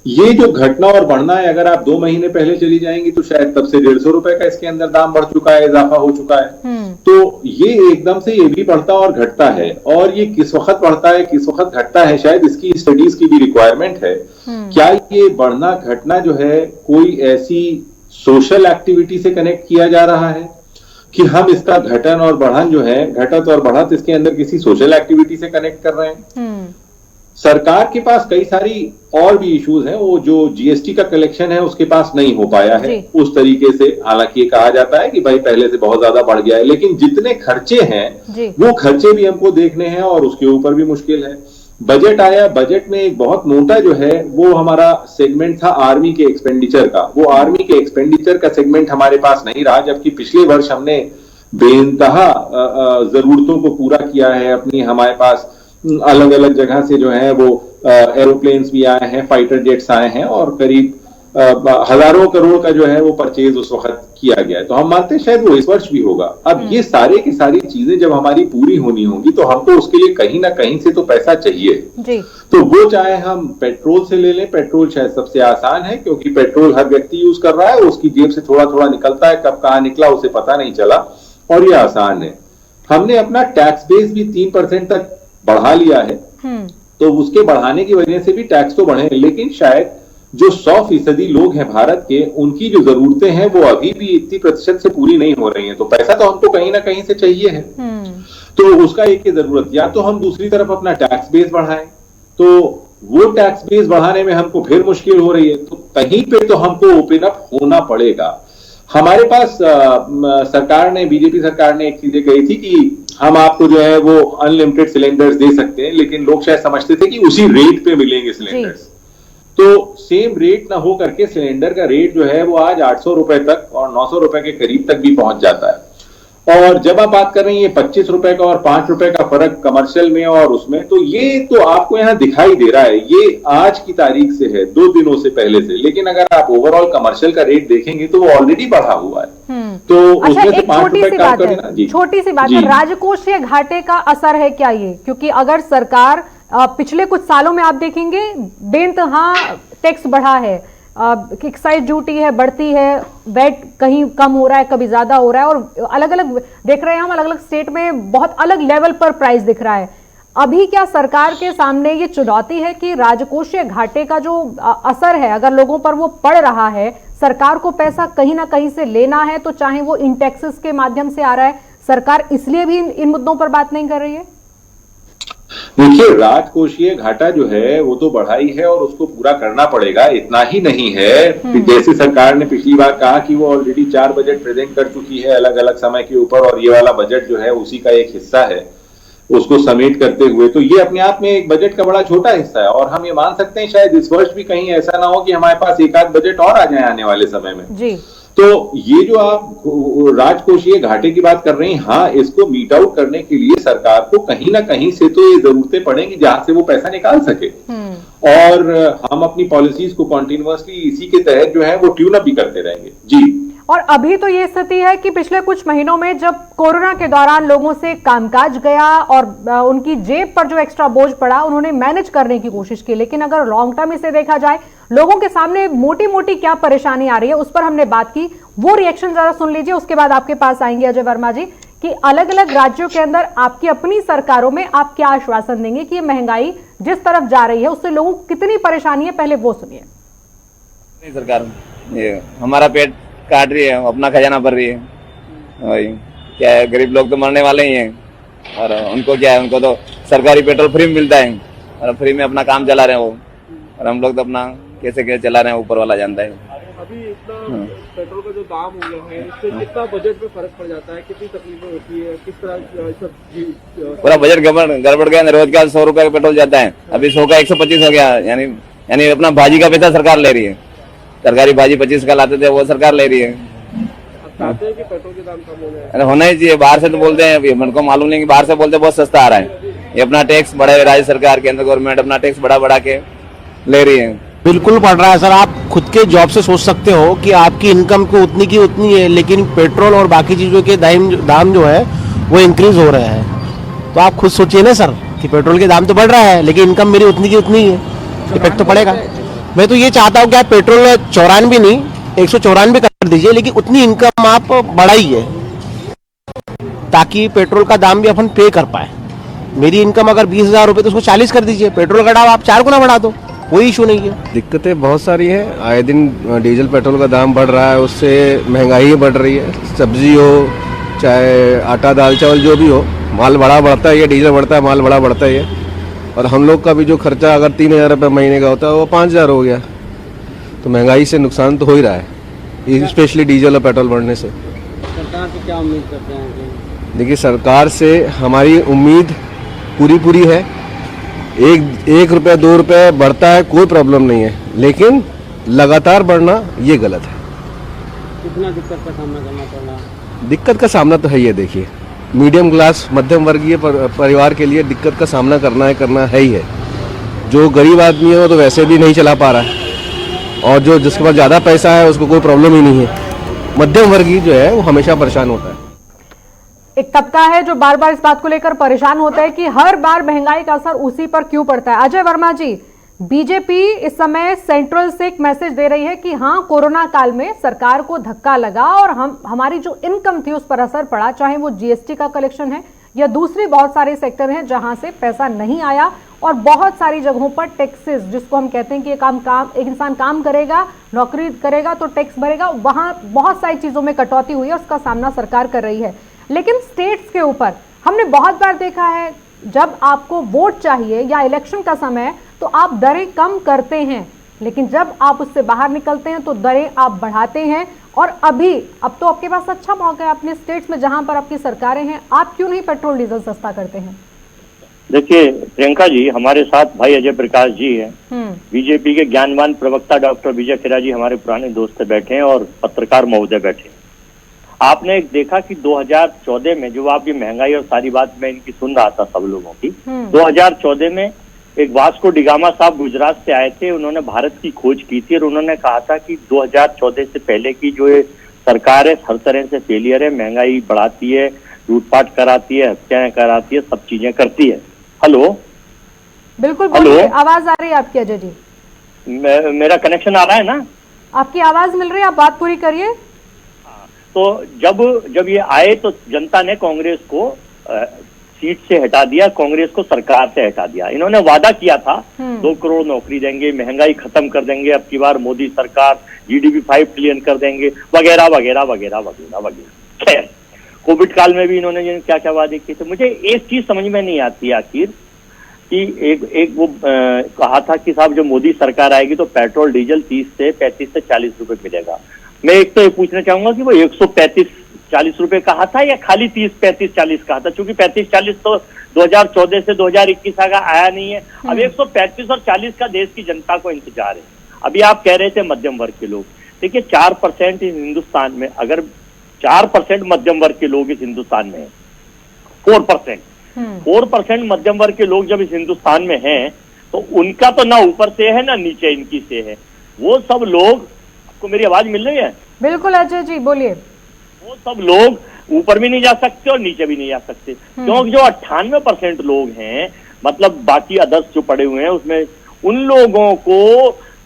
ये जो घटना और बढ़ना है, अगर आप 2 महीने पहले चली जाएंगी तो शायद तब से 150 रुपए का इसके अंदर दाम बढ़ चुका है, इजाफा हो चुका है। तो ये एकदम से ये भी बढ़ता और घटता है, और ये किस वक्त बढ़ता है किस वक्त घटता है, शायद इसकी स्टडीज की भी रिक्वायरमेंट है। क्या ये बढ़ना घटना जो है कोई ऐसी सोशल एक्टिविटी से कनेक्ट किया जा रहा है कि हम इसका घटन और बढ़न जो है, घटत और बढ़त इसके अंदर किसी सोशल एक्टिविटी से कनेक्ट कर रहे हैं? सरकार के पास कई सारी और भी इश्यूज हैं, वो जो जीएसटी का कलेक्शन है उसके पास नहीं हो पाया है उस तरीके से। हालांकि ये कहा जाता है कि भाई पहले से बहुत ज्यादा बढ़ गया है, लेकिन जितने खर्चे हैं वो खर्चे भी हमको देखने हैं और उसके ऊपर भी मुश्किल है। बजट आया, बजट में एक बहुत मोटा जो है वो हमारा सेगमेंट था आर्मी के एक्सपेंडिचर का। वो आर्मी के एक्सपेंडिचर का सेगमेंट हमारे पास नहीं रहा, जबकि पिछले वर्ष हमने बेइंतहा जरूरतों को पूरा किया है अपनी। हमारे पास अलग अलग जगह से जो है वो एरोप्लेन्स भी आए हैं, फाइटर जेट्स आए हैं, और करीब हजारों करोड़ का जो है वो परचेज उस वक्त किया गया है। तो हम मानते हैं शायद वो इस वर्ष भी होगा। अब ये सारे की सारी चीजें जब हमारी पूरी होनी होंगी तो हमको उसके लिए कहीं ना कहीं से तो पैसा चाहिए जी। तो वो चाहे हम पेट्रोल से ले लें, पेट्रोल शायद सबसे आसान है क्योंकि पेट्रोल हर व्यक्ति यूज कर रहा है, उसकी जेब से थोड़ा थोड़ा निकलता है, कब कहाँ निकला उसे पता नहीं चला, और ये आसान है। हमने अपना टैक्स बेस भी 3% तक बढ़ा लिया है, तो उसके बढ़ाने की वजह से भी टैक्स तो बढ़े, लेकिन शायद जो 100% लोग हैं भारत के, उनकी जो जरूरतें हैं वो अभी भी इतनी प्रतिशत से पूरी नहीं हो रही हैं। तो पैसा तो हमको कहीं ना कहीं से चाहिए है, तो उसका एक ही जरूरत, या तो हम दूसरी तरफ अपना टैक्स बेस बढ़ाएं, तो वो टैक्स बेस बढ़ाने में हमको फिर मुश्किल हो रही है, तो कहीं पे तो हमको ओपन अप होना पड़ेगा। हमारे पास सरकार ने, बीजेपी सरकार ने एक चीज कही थी कि हम आपको जो है वो अनलिमिटेड सिलेंडर्स दे सकते हैं, लेकिन लोग शायद समझते थे कि उसी रेट पे मिलेंगे सिलेंडर्स। तो सेम रेट ना हो करके सिलेंडर का रेट जो है वो आज 800 रुपए तक और 900 रुपए के करीब तक भी पहुंच जाता है। और जब आप बात कर रही हैं 25 रुपए का और 5 रुपए का फर्क कमर्शियल में और उसमें, तो ये तो आपको यहाँ दिखाई दे रहा है, ये आज की तारीख से है, 2 दिनों से पहले से। लेकिन अगर आप ओवरऑल कमर्शियल का रेट देखेंगे तो वो ऑलरेडी बढ़ा हुआ है। तो उसमें से 5 रुपए कम करना, छोटी सी बात है, राजकोषीय घाटे का असर है क्या ये? क्योंकि अगर सरकार पिछले कुछ सालों में आप देखेंगे बेइंतहा टैक्स बढ़ा है, एक्साइज ड्यूटी है बढ़ती है, वैट कहीं कम हो रहा है, कभी ज्यादा हो रहा है, और अलग अलग देख रहे हैं हम, अलग अलग स्टेट में बहुत अलग लेवल पर प्राइस दिख रहा है। अभी क्या सरकार के सामने ये चुनौती है कि राजकोषीय घाटे का जो असर है अगर लोगों पर वो पड़ रहा है, सरकार को पैसा कहीं ना कहीं से लेना है, तो चाहे वो इन टैक्सेस के माध्यम से आ रहा है, सरकार इसलिए भी इन मुद्दों पर बात नहीं कर रही है? देखिए, राजकोषीय घाटा जो है वो तो बढ़ाई है और उसको पूरा करना पड़ेगा। इतना ही नहीं है, जैसे सरकार ने पिछली बार कहा कि वो ऑलरेडी 4 बजट प्रेजेंट कर चुकी है अलग अलग समय के ऊपर, और ये वाला बजट जो है उसी का एक हिस्सा है, उसको समेट करते हुए। तो ये अपने आप में एक बजट का बड़ा छोटा हिस्सा है, और हम ये मान सकते हैं शायद इस वर्ष भी कहीं ऐसा ना हो कि हमारे पास एक आध बजट और आ जाए आने वाले समय में जी। तो ये जो आप राजकोषीय घाटे की बात कर रहे हैं, हाँ, इसको मीट आउट करने के लिए सरकार को कहीं ना कहीं से तो ये जरूरतें पड़ेंगी जहां से वो पैसा निकाल सके, और हम अपनी पॉलिसीज को कंटिन्यूअसली इसी के तहत जो है वो ट्यून अप भी करते रहेंगे जी। और अभी तो ये स्थिति है कि पिछले कुछ महीनों में जब कोरोना के दौरान लोगों से कामकाज गया और उनकी जेब पर जो एक्स्ट्रा बोझ पड़ा उन्होंने मैनेज करने की कोशिश की, लेकिन अगर लॉन्ग टर्म इसे देखा जाए, लोगों के सामने मोटी मोटी क्या परेशानी आ रही है उस पर हमने बात की। वो रिएक्शन जरा सुन लीजिए, उसके बाद आपके पास आएंगे अजय वर्मा जी, कि अलग अलग राज्यों के अंदर आपकी अपनी सरकारों में आप क्या आश्वासन देंगे कि ये महंगाई जिस तरफ जा रही है उससे लोगों को कितनी परेशानी है, पहले वो सुनिए। सरकार ये हमारा पेट काट रही है, अपना खजाना भर रही है, क्या है, गरीब लोग तो मरने वाले ही हैं, और उनको क्या है, उनको तो सरकारी पेट्रोल फ्री में मिलता है और फ्री में अपना काम चला रहे हैं वो, और हम लोग तो अपना कैसे चला रहे हैं, ऊपर वाला जानता है। अभी इतना पेट्रोल का जो दाम हो गया है, इससे कितना बजट में फर्क पड़ जाता है, कितनी तकलीफें होती है, किस तरह पूरा बजट गड़बड़ गया। रोज का 100 रुपए का पेट्रोल जाता है, अभी 100 का 125 हो गया, यानी अपना भाजी का पैसा सरकार ले रही है। सरकारी भाजी 25 का लाते थे वो सरकार ले रही है। चाहते हैं कि पेट्रोल के दाम कम होना ही चाहिए। बाहर से तो बोलते हैं, अभी मेरे को मालूम नहीं कि बाहर से बोलते बहुत सस्ता आ रहा है, ये अपना टैक्स बढ़ा, राज्य सरकार केंद्र गवर्नमेंट अपना टैक्स बढ़ा के ले रही है। बिल्कुल बढ़ रहा है सर। आप खुद के जॉब से सोच सकते हो कि आपकी इनकम को उतनी की उतनी है, लेकिन पेट्रोल और बाकी चीजों के दाम जो है वो इंक्रीज हो रहे हैं। तो आप खुद सोचिए ना सर कि पेट्रोल के दाम तो बढ़ रहा है लेकिन इनकम मेरी उतनी की उतनी है, इफेक्ट तो पड़ेगा। मैं तो ये चाहता हूँ कि आप पेट्रोल 94 नहीं 194 कर दीजिए, लेकिन उतनी इनकम आप बढ़ाइए ताकि पेट्रोल का दाम भी अपन पे कर पाए। मेरी इनकम अगर 20,000 रुपये तो उसको 40 कर दीजिए, पेट्रोल का दाम आप 4 गुना बढ़ा दो, कोई इशू नहीं है। दिक्कतें बहुत सारी हैं, आए दिन डीजल पेट्रोल का दाम बढ़ रहा है, उससे महंगाई बढ़ रही है। सब्जी हो चाहे आटा दाल चावल जो भी हो, माल बड़ा बढ़ता है, ये डीजल बढ़ता है, माल बड़ा बढ़ता है। और हम लोग का भी जो खर्चा अगर 3,000 रुपये महीने का होता है वो 5,000 हो गया। तो महंगाई से नुकसान तो हो ही रहा है, स्पेशली डीजल और पेट्रोल बढ़ने से। सरकार से क्या उम्मीद करते हैं? देखिए, सरकार से हमारी उम्मीद पूरी है। एक रुपया 2 रुपये बढ़ता है कोई प्रॉब्लम नहीं है, लेकिन लगातार बढ़ना ये गलत है। कितना दिक्कत का सामना करना पड़ रहा है? दिक्कत का सामना तो है ये, देखिए मीडियम क्लास मध्यम वर्गीय परिवार के लिए दिक्कत का सामना करना है ही है। जो गरीब आदमी है वो तो वैसे भी नहीं चला पा रहा है, और जो जिसके पास ज़्यादा पैसा है उसको कोई प्रॉब्लम ही नहीं है। मध्यम वर्गीय जो है वो हमेशा परेशान होता है। एक तबका है जो बार बार इस बात को लेकर परेशान होता है कि हर बार महंगाई का असर उसी पर क्यों पड़ता है। अजय वर्मा जी, बीजेपी इस समय सेंट्रल से एक मैसेज दे रही है कि हाँ, कोरोना काल में सरकार को धक्का लगा और हमारी जो इनकम थी उस पर असर पड़ा, चाहे वो जीएसटी का कलेक्शन है या दूसरी बहुत सारे सेक्टर हैं जहां से पैसा नहीं आया, और बहुत सारी जगहों पर टैक्सेस, जिसको हम कहते हैं कि एक इंसान काम करेगा, नौकरी करेगा तो टैक्स भरेगा, वहां बहुत सारी चीजों में कटौती हुई है, उसका सामना सरकार कर रही है। लेकिन स्टेट्स के ऊपर हमने बहुत बार देखा है, जब आपको वोट चाहिए या इलेक्शन का समय तो आप दरें कम करते हैं, लेकिन जब आप उससे बाहर निकलते हैं तो दरें आप बढ़ाते हैं। और अब तो आपके पास अच्छा मौका है अपने स्टेट्स में जहां पर आपकी सरकारें हैं, आप क्यों नहीं पेट्रोल डीजल सस्ता करते हैं? देखिए प्रियंका जी, हमारे साथ भाई अजय प्रकाश जी हैं, बीजेपी के ज्ञानवान प्रवक्ता डॉक्टर विजय खेरा जी हमारे पुराने दोस्त बैठे हैं, और पत्रकार महोदय बैठे हैं। आपने देखा कि 2014 में जो आप ये महंगाई और सारी बात मैं इनकी सुन रहा था सब लोगों की, 2014 में एक वास्को डिगामा साहब गुजरात से आए थे, उन्होंने भारत की खोज की थी और उन्होंने कहा था कि 2014 से पहले की जो ये सरकार है हर तरह से फेलियर है, महंगाई बढ़ाती है, लूटपाट कराती है, हत्याएं कराती है, सब चीजें करती है। हेलो, बिल्कुल बोलिए, आवाज आ रही है आपकी अजय जी? मेरा कनेक्शन आ रहा है ना? आपकी आवाज मिल रही है, आप बात पूरी करिए। तो जब ये आए तो जनता ने कांग्रेस को सीट से हटा दिया, कांग्रेस को सरकार से हटा दिया। इन्होंने वादा किया था 2 करोड़ नौकरी देंगे, महंगाई खत्म कर देंगे, अब की बार मोदी सरकार जीडीपी 5 ट्रिलियन कर देंगे, वगैरह वगैरह वगैरह वगैरह वगैरह। खैर, कोविड काल में भी इन्होंने क्या क्या वादे किए थे। मुझे एक चीज समझ में नहीं आती आखिर कि एक वो कहा था कि साहब जब मोदी सरकार आएगी तो पेट्रोल डीजल 30 से 35 से 40 रुपए मिलेगा। मैं एक तो ये पूछना चाहूंगा कि वो 135-40 रुपए कहा था या खाली 30-35-40 कहा था, क्योंकि 35-40 तो 2014 से 2021 का आया नहीं है। अब 135 और 40 का देश की जनता को इंतजार है। अभी आप कह रहे थे मध्यम वर्ग के लोग, देखिए 4% इस हिंदुस्तान में, अगर 4% मध्यम वर्ग के लोग इस हिंदुस्तान में है, 4% मध्यम वर्ग के लोग जब इस हिंदुस्तान में हैं तो उनका तो ना ऊपर से है ना नीचे इनकी से है। वो सब लोग, आपको मेरी आवाज मिल रही है? बिल्कुल अजय जी बोलिए। वो सब लोग ऊपर भी नहीं जा सकते और नीचे भी नहीं जा सकते, क्योंकि जो 98% लोग हैं, मतलब बाकी अदर्स जो पड़े हुए हैं उसमें, उन लोगों को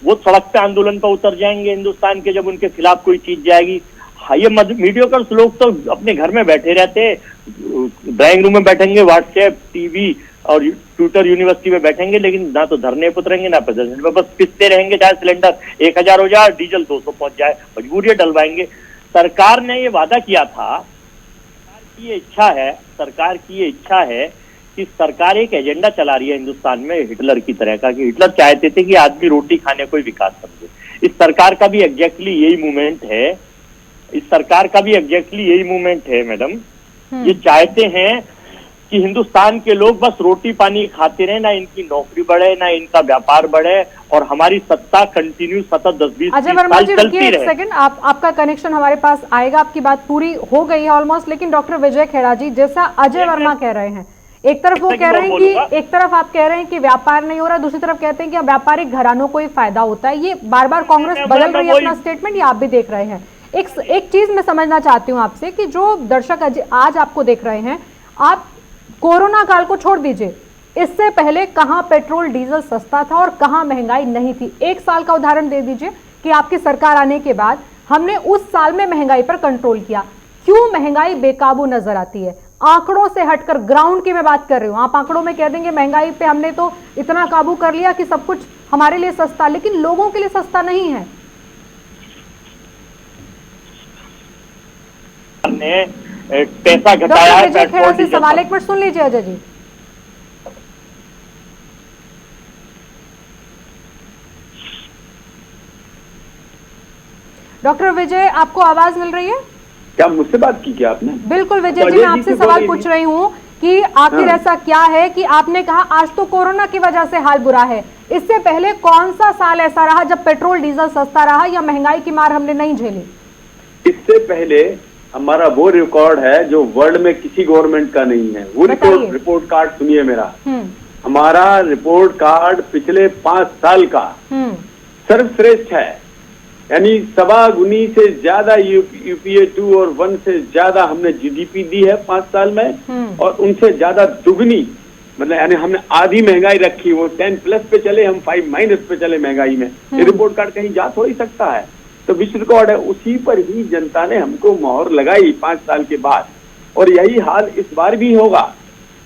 वो सड़क पे आंदोलन पर उतर जाएंगे हिंदुस्तान के जब उनके खिलाफ कोई चीज जाएगी। हाँ, ये मीडियोकर लोग तो अपने घर में बैठे रहते, ड्राइंग रूम में बैठेंगे, व्हाट्सएप, टीवी और ट्विटर यूनिवर्सिटी में बैठेंगे, लेकिन ना तो धरने पर उतरेंगे ना प्रदर्शन में, बस पिसते रहेंगे, चाहे सिलेंडर 1000 हो जाए, डीजल 200 पहुंच जाए, मजबूरी डलवाएंगे। सरकार ने ये वादा किया था, सरकार की ये इच्छा है कि सरकार एक एजेंडा चला रही है हिंदुस्तान में हिटलर की तरह का, कि हिटलर चाहते थे कि आदमी रोटी खाने को ही विकास समझे। इस सरकार का भी एग्जैक्टली यही मूवमेंट है, मैडम। ये चाहते हैं कि हिंदुस्तान के लोग बस रोटी पानी खाते रहे, ना इनकी नौकरी बढ़े, ना इनका व्यापार बढ़े, और हमारी सत्ता कंटिन्यू सतत 10-20 साल चलती रहे। एक सेकंड, आपका कनेक्शन हमारे पास आएगा, आपकी बात पूरी हो गई है ऑलमोस्ट, लेकिन डॉक्टर विजय खेड़ा जी, जैसा अजय वर्मा कह रहे हैं, एक तरफ वो कह रहे हैं कि, एक तरफ आप कह रहे हैं कि व्यापार नहीं हो रहा, दूसरी तरफ कहते हैं कि व्यापारिक घरानों को ही फायदा होता है। ये बार बार कांग्रेस बदल रही है अपना स्टेटमेंट, ये आप भी देख रहे हैं। एक चीज मैं समझना चाहती हूँ आपसे कि जो दर्शक आज आपको देख रहे हैं, आप कोरोना काल को छोड़ दीजिए, इससे पहले कहां पेट्रोल डीजल सस्ता था और कहां महंगाई नहीं थी? एक साल का उदाहरण दे दीजिए कि आपकी सरकार आने के बाद हमने उस साल में महंगाई पर कंट्रोल किया। क्यों महंगाई बेकाबू नजर आती है? आंकड़ों से हटकर ग्राउंड की मैं बात कर रही हूं। आप आंकड़ों में कह देंगे महंगाई पे हमने तो इतना काबू कर लिया कि सब कुछ हमारे लिए सस्ता, लेकिन लोगों के लिए सस्ता नहीं है। ने पैसा घटाया है। विजय खेड़ा से सवाल एक मिनट सुन लीजिए अजय जी। डॉक्टर विजय, आपको आवाज मिल रही है? क्या मुझसे बात की क्या आपने? बिल्कुल विजय जी, मैं आपसे सवाल पूछ रही हूँ कि आखिर ऐसा क्या है कि आपने कहा आज तो कोरोना की वजह से हाल बुरा है, इससे पहले कौन सा साल ऐसा रहा जब पेट्रोल डीजल सस्ता रहा या महंगाई की मार हमने नहीं झेली? इससे पहले हमारा वो रिकॉर्ड है जो वर्ल्ड में किसी गवर्नमेंट का नहीं है। वो रिपोर्ट कार्ड सुनिए मेरा। हमारा रिपोर्ट कार्ड पिछले 5 साल का सर्वश्रेष्ठ है, यानी 1.25 गुनी से ज्यादा यूपीए 2 और 1 से ज्यादा हमने जीडीपी दी है 5 साल में, और उनसे ज्यादा दुगनी, मतलब यानी हमने आधी महंगाई रखी। वो 10+ पे चले, हम 5- पे चले महंगाई में। ये रिपोर्ट कार्ड कहीं जा थोड़ी सकता है, तो विश्व रिकॉर्ड है। उसी पर ही जनता ने हमको मोहर लगाई 5 साल के बाद, और यही हाल इस बार भी होगा,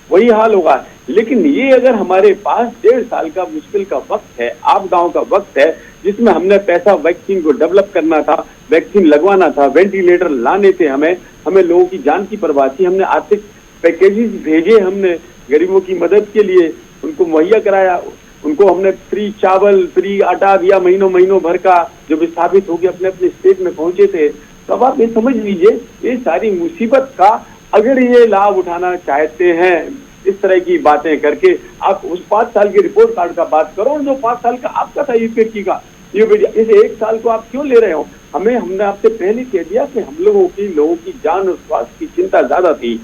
वही हाल होगा। लेकिन ये अगर हमारे पास 1.5 साल का मुश्किल का वक्त है, आपदाओं का वक्त है, जिसमें हमने पैसा वैक्सीन को डेवलप करना था, वैक्सीन लगवाना था, वेंटिलेटर लाने थे, हमें लोगों की जान की परवाह थी, हमने आर्थिक पैकेजेस भेजे, हमने गरीबों की मदद के लिए उनको मुहैया कराया, उनको हमने फ्री चावल, फ्री आटा दिया महीनों भर का, जो विस्थापित होकर अपने अपने स्टेट में पहुंचे थे। तो अब आप ये समझ लीजिए, ये सारी मुसीबत का अगर ये लाभ उठाना चाहते हैं इस तरह की बातें करके, आप उस 5 साल के रिपोर्ट कार्ड का बात करो, जो 5 साल का आपका था यूपीए का, इस 1 साल को आप क्यों ले रहे हो? हमने आपसे पहले कह दिया कि हम लोगों की जान और स्वास्थ्य की चिंता ज्यादा थी,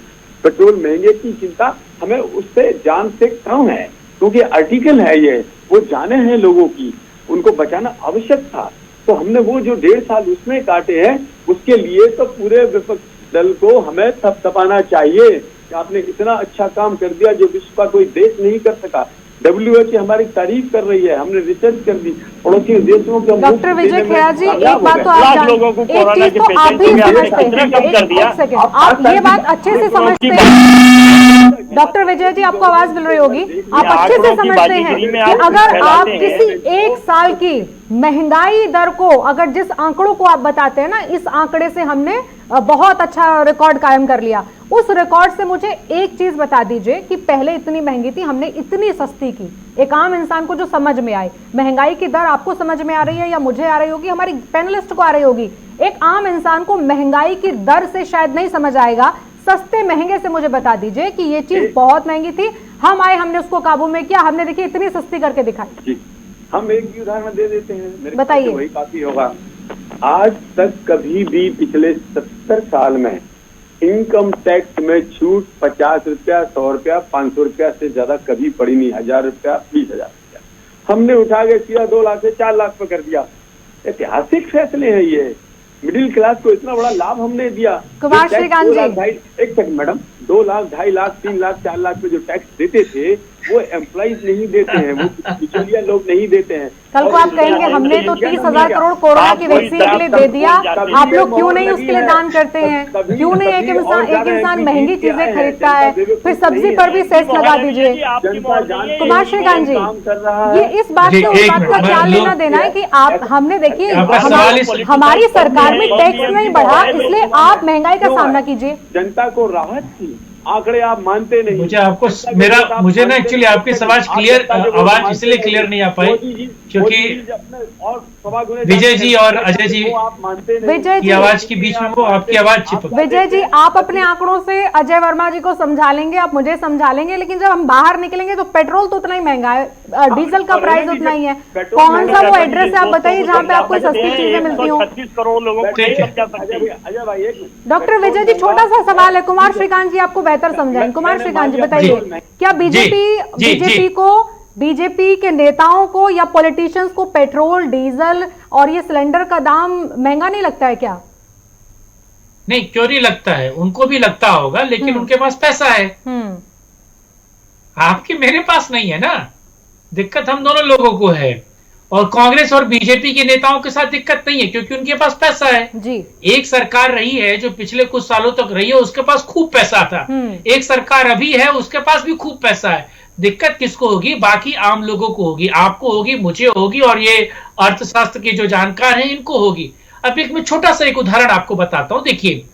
पेट्रोल महंगे की चिंता हमें उससे जान से कम है, क्योंकि आर्टिकल है ये, वो जाने हैं लोगों की, उनको बचाना आवश्यक था। तो हमने वो जो 1.5 साल उसमें काटे हैं, उसके लिए तो पूरे विपक्ष दल को हमें थपथपाना चाहिए कि आपने इतना अच्छा काम कर दिया जो विश्व का कोई देश नहीं कर सका। WHO हमारी तारीफ कर रही है, हमने रिसर्च कर दी पड़ोसी देशों के। डॉक्टर विजय खेड़ा जी, एक बात तो आप लोगों को एक चीज तो आप भी समझते हैं, आप ये बात अच्छे से समझते हैं। डॉक्टर विजय जी, आपको आवाज मिल रही होगी, आप अच्छे से समझते हैं कि अगर आप किसी 1 साल की महंगाई दर को, अगर जिस आंकड़ों को आप बताते हैं ना, इस आंकड़े से हमने बहुत अच्छा रिकॉर्ड कायम कर लिया, उस रिकॉर्ड से मुझे एक चीज बता दीजिए कि पहले इतनी महंगी थी, हमने इतनी सस्ती की, एक आम इंसान को जो समझ में आए। महंगाई की दर आपको समझ में आ रही है या मुझे आ रही होगी, हमारी पैनलिस्ट को आ रही होगी। एक आम इंसान को महंगाई की दर से शायद नहीं समझ आएगा, सस्ते महंगे से मुझे बता दीजिए कि ये चीज बहुत महंगी थी, हम आए, हमने उसको काबू में किया, हमने देखिए इतनी सस्ती करके दिखाई। हम एक उदाहरण दे देते हैं, बताइए। वही काफी होगा। आज तक कभी भी पिछले 70 साल में इनकम टैक्स में छूट 50 रुपया, 100 रुपया, 500 रुपया से ज्यादा कभी पड़ी नहीं। 1000 रुपया, 20,000 रुपया हमने उठा के सीधा 2 लाख से 4 लाख पे कर दिया। ऐतिहासिक फैसले हैं ये, मिडिल क्लास को इतना बड़ा लाभ हमने दिया। कुमार श्रीकांत जी, एक सेकंड मैडम, 2 लाख, 2.5 लाख, 3 लाख, 4 लाख पे जो टैक्स देते थे वो एम्प्लॉइज नहीं देते हैं, वो बिचौलिया लोग नहीं देते हैं। कल को आप कहेंगे हमने तो 30,000 करोड़ कोरोना की वैक्सीन के लिए दे दिया, आप लोग क्यों नहीं उसके लिए दान करते हैं? क्यों नहीं? एक इंसान महंगी चीजें खरीदता है, फिर सब्जी पर भी सेस लगा दीजिए। कुमार श्रीकांत जी, ये इस बात से उस बात का ख्याल लेना देना है कि आप, हमने देखिए हमारी सरकार में टैक्स नहीं बढ़ा, इसलिए आप महंगाई का सामना कीजिए। जनता को राहत थी, आंकड़े आप मानते नहीं। मुझे ना एक्चुअली आपकी आवाज इसलिए क्लियर नहीं आ पाई क्योंकि विजय जी और अजय जी की आवाज के बीच में वो आपकी आवाज चिपक। विजय जी, आप अपने आंकड़ों से अजय वर्मा जी को समझा लेंगे, आप मुझे समझा लेंगे, लेकिन जब हम बाहर निकलेंगे तो पेट्रोल तो उतना ही महंगा है, डीजल का प्राइस उतना ही है। कौन सा वो एड्रेस है आप बताइए जहाँ पे आपको सस्ती चीजें मिलती हो? 36 करोड़ लोगों को। डॉक्टर विजय जी, छोटा सा सवाल है, कुमार श्रीकांत जी आपको बेहतर समझाएं। कुमार श्रीकांत जी बताइए, क्या बीजेपी के नेताओं को या पॉलिटिशियंस को पेट्रोल, डीजल और ये सिलेंडर का दाम महंगा नहीं लगता है क्या? नहीं, क्यों नहीं लगता है, उनको भी लगता होगा, लेकिन उनके पास पैसा है। आपके मेरे पास नहीं है ना, दिक्कत हम दोनों लोगों को है। और कांग्रेस और बीजेपी के नेताओं के साथ दिक्कत नहीं है, क्योंकि उनके पास पैसा है जी। एक सरकार रही है जो पिछले कुछ सालों तक रही है, उसके पास खूब पैसा था। एक सरकार अभी है, उसके पास भी खूब पैसा है। दिक्कत किसको होगी? बाकी आम लोगों को होगी, आपको होगी, मुझे होगी, और ये अर्थशास्त्र के जो जानकार हैं इनको होगी। अब एक मैं छोटा सा एक उदाहरण आपको बताता हूं। देखिए,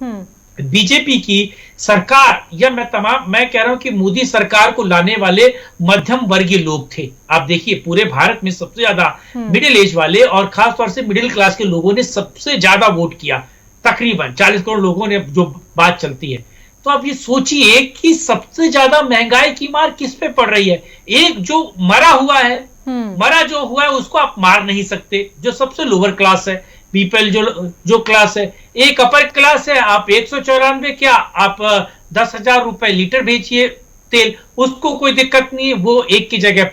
बीजेपी की सरकार, या मैं कह रहा हूं कि मोदी सरकार को लाने वाले मध्यम वर्गीय लोग थे। आप देखिए, पूरे भारत में सबसे ज्यादा मिडिल एज वाले और खासतौर से मिडिल क्लास के लोगों ने सबसे ज्यादा वोट किया, तकरीबन 40 करोड़ लोगों ने, जो बात चलती है। तो आप ये सोचिए कि सबसे ज्यादा महंगाई की मार किस पे पड़ रही है? एक जो मरा हुआ है, मरा जो हुआ है उसको आप मार नहीं सकते, जो सबसे लोअर क्लास है, पीपल जो क्लास है। एक अपर क्लास है, आप 194 क्या आप 10,000 रुपए लीटर बेचिए तेल, उसको कोई दिक्कत नहीं है, वो एक की जगह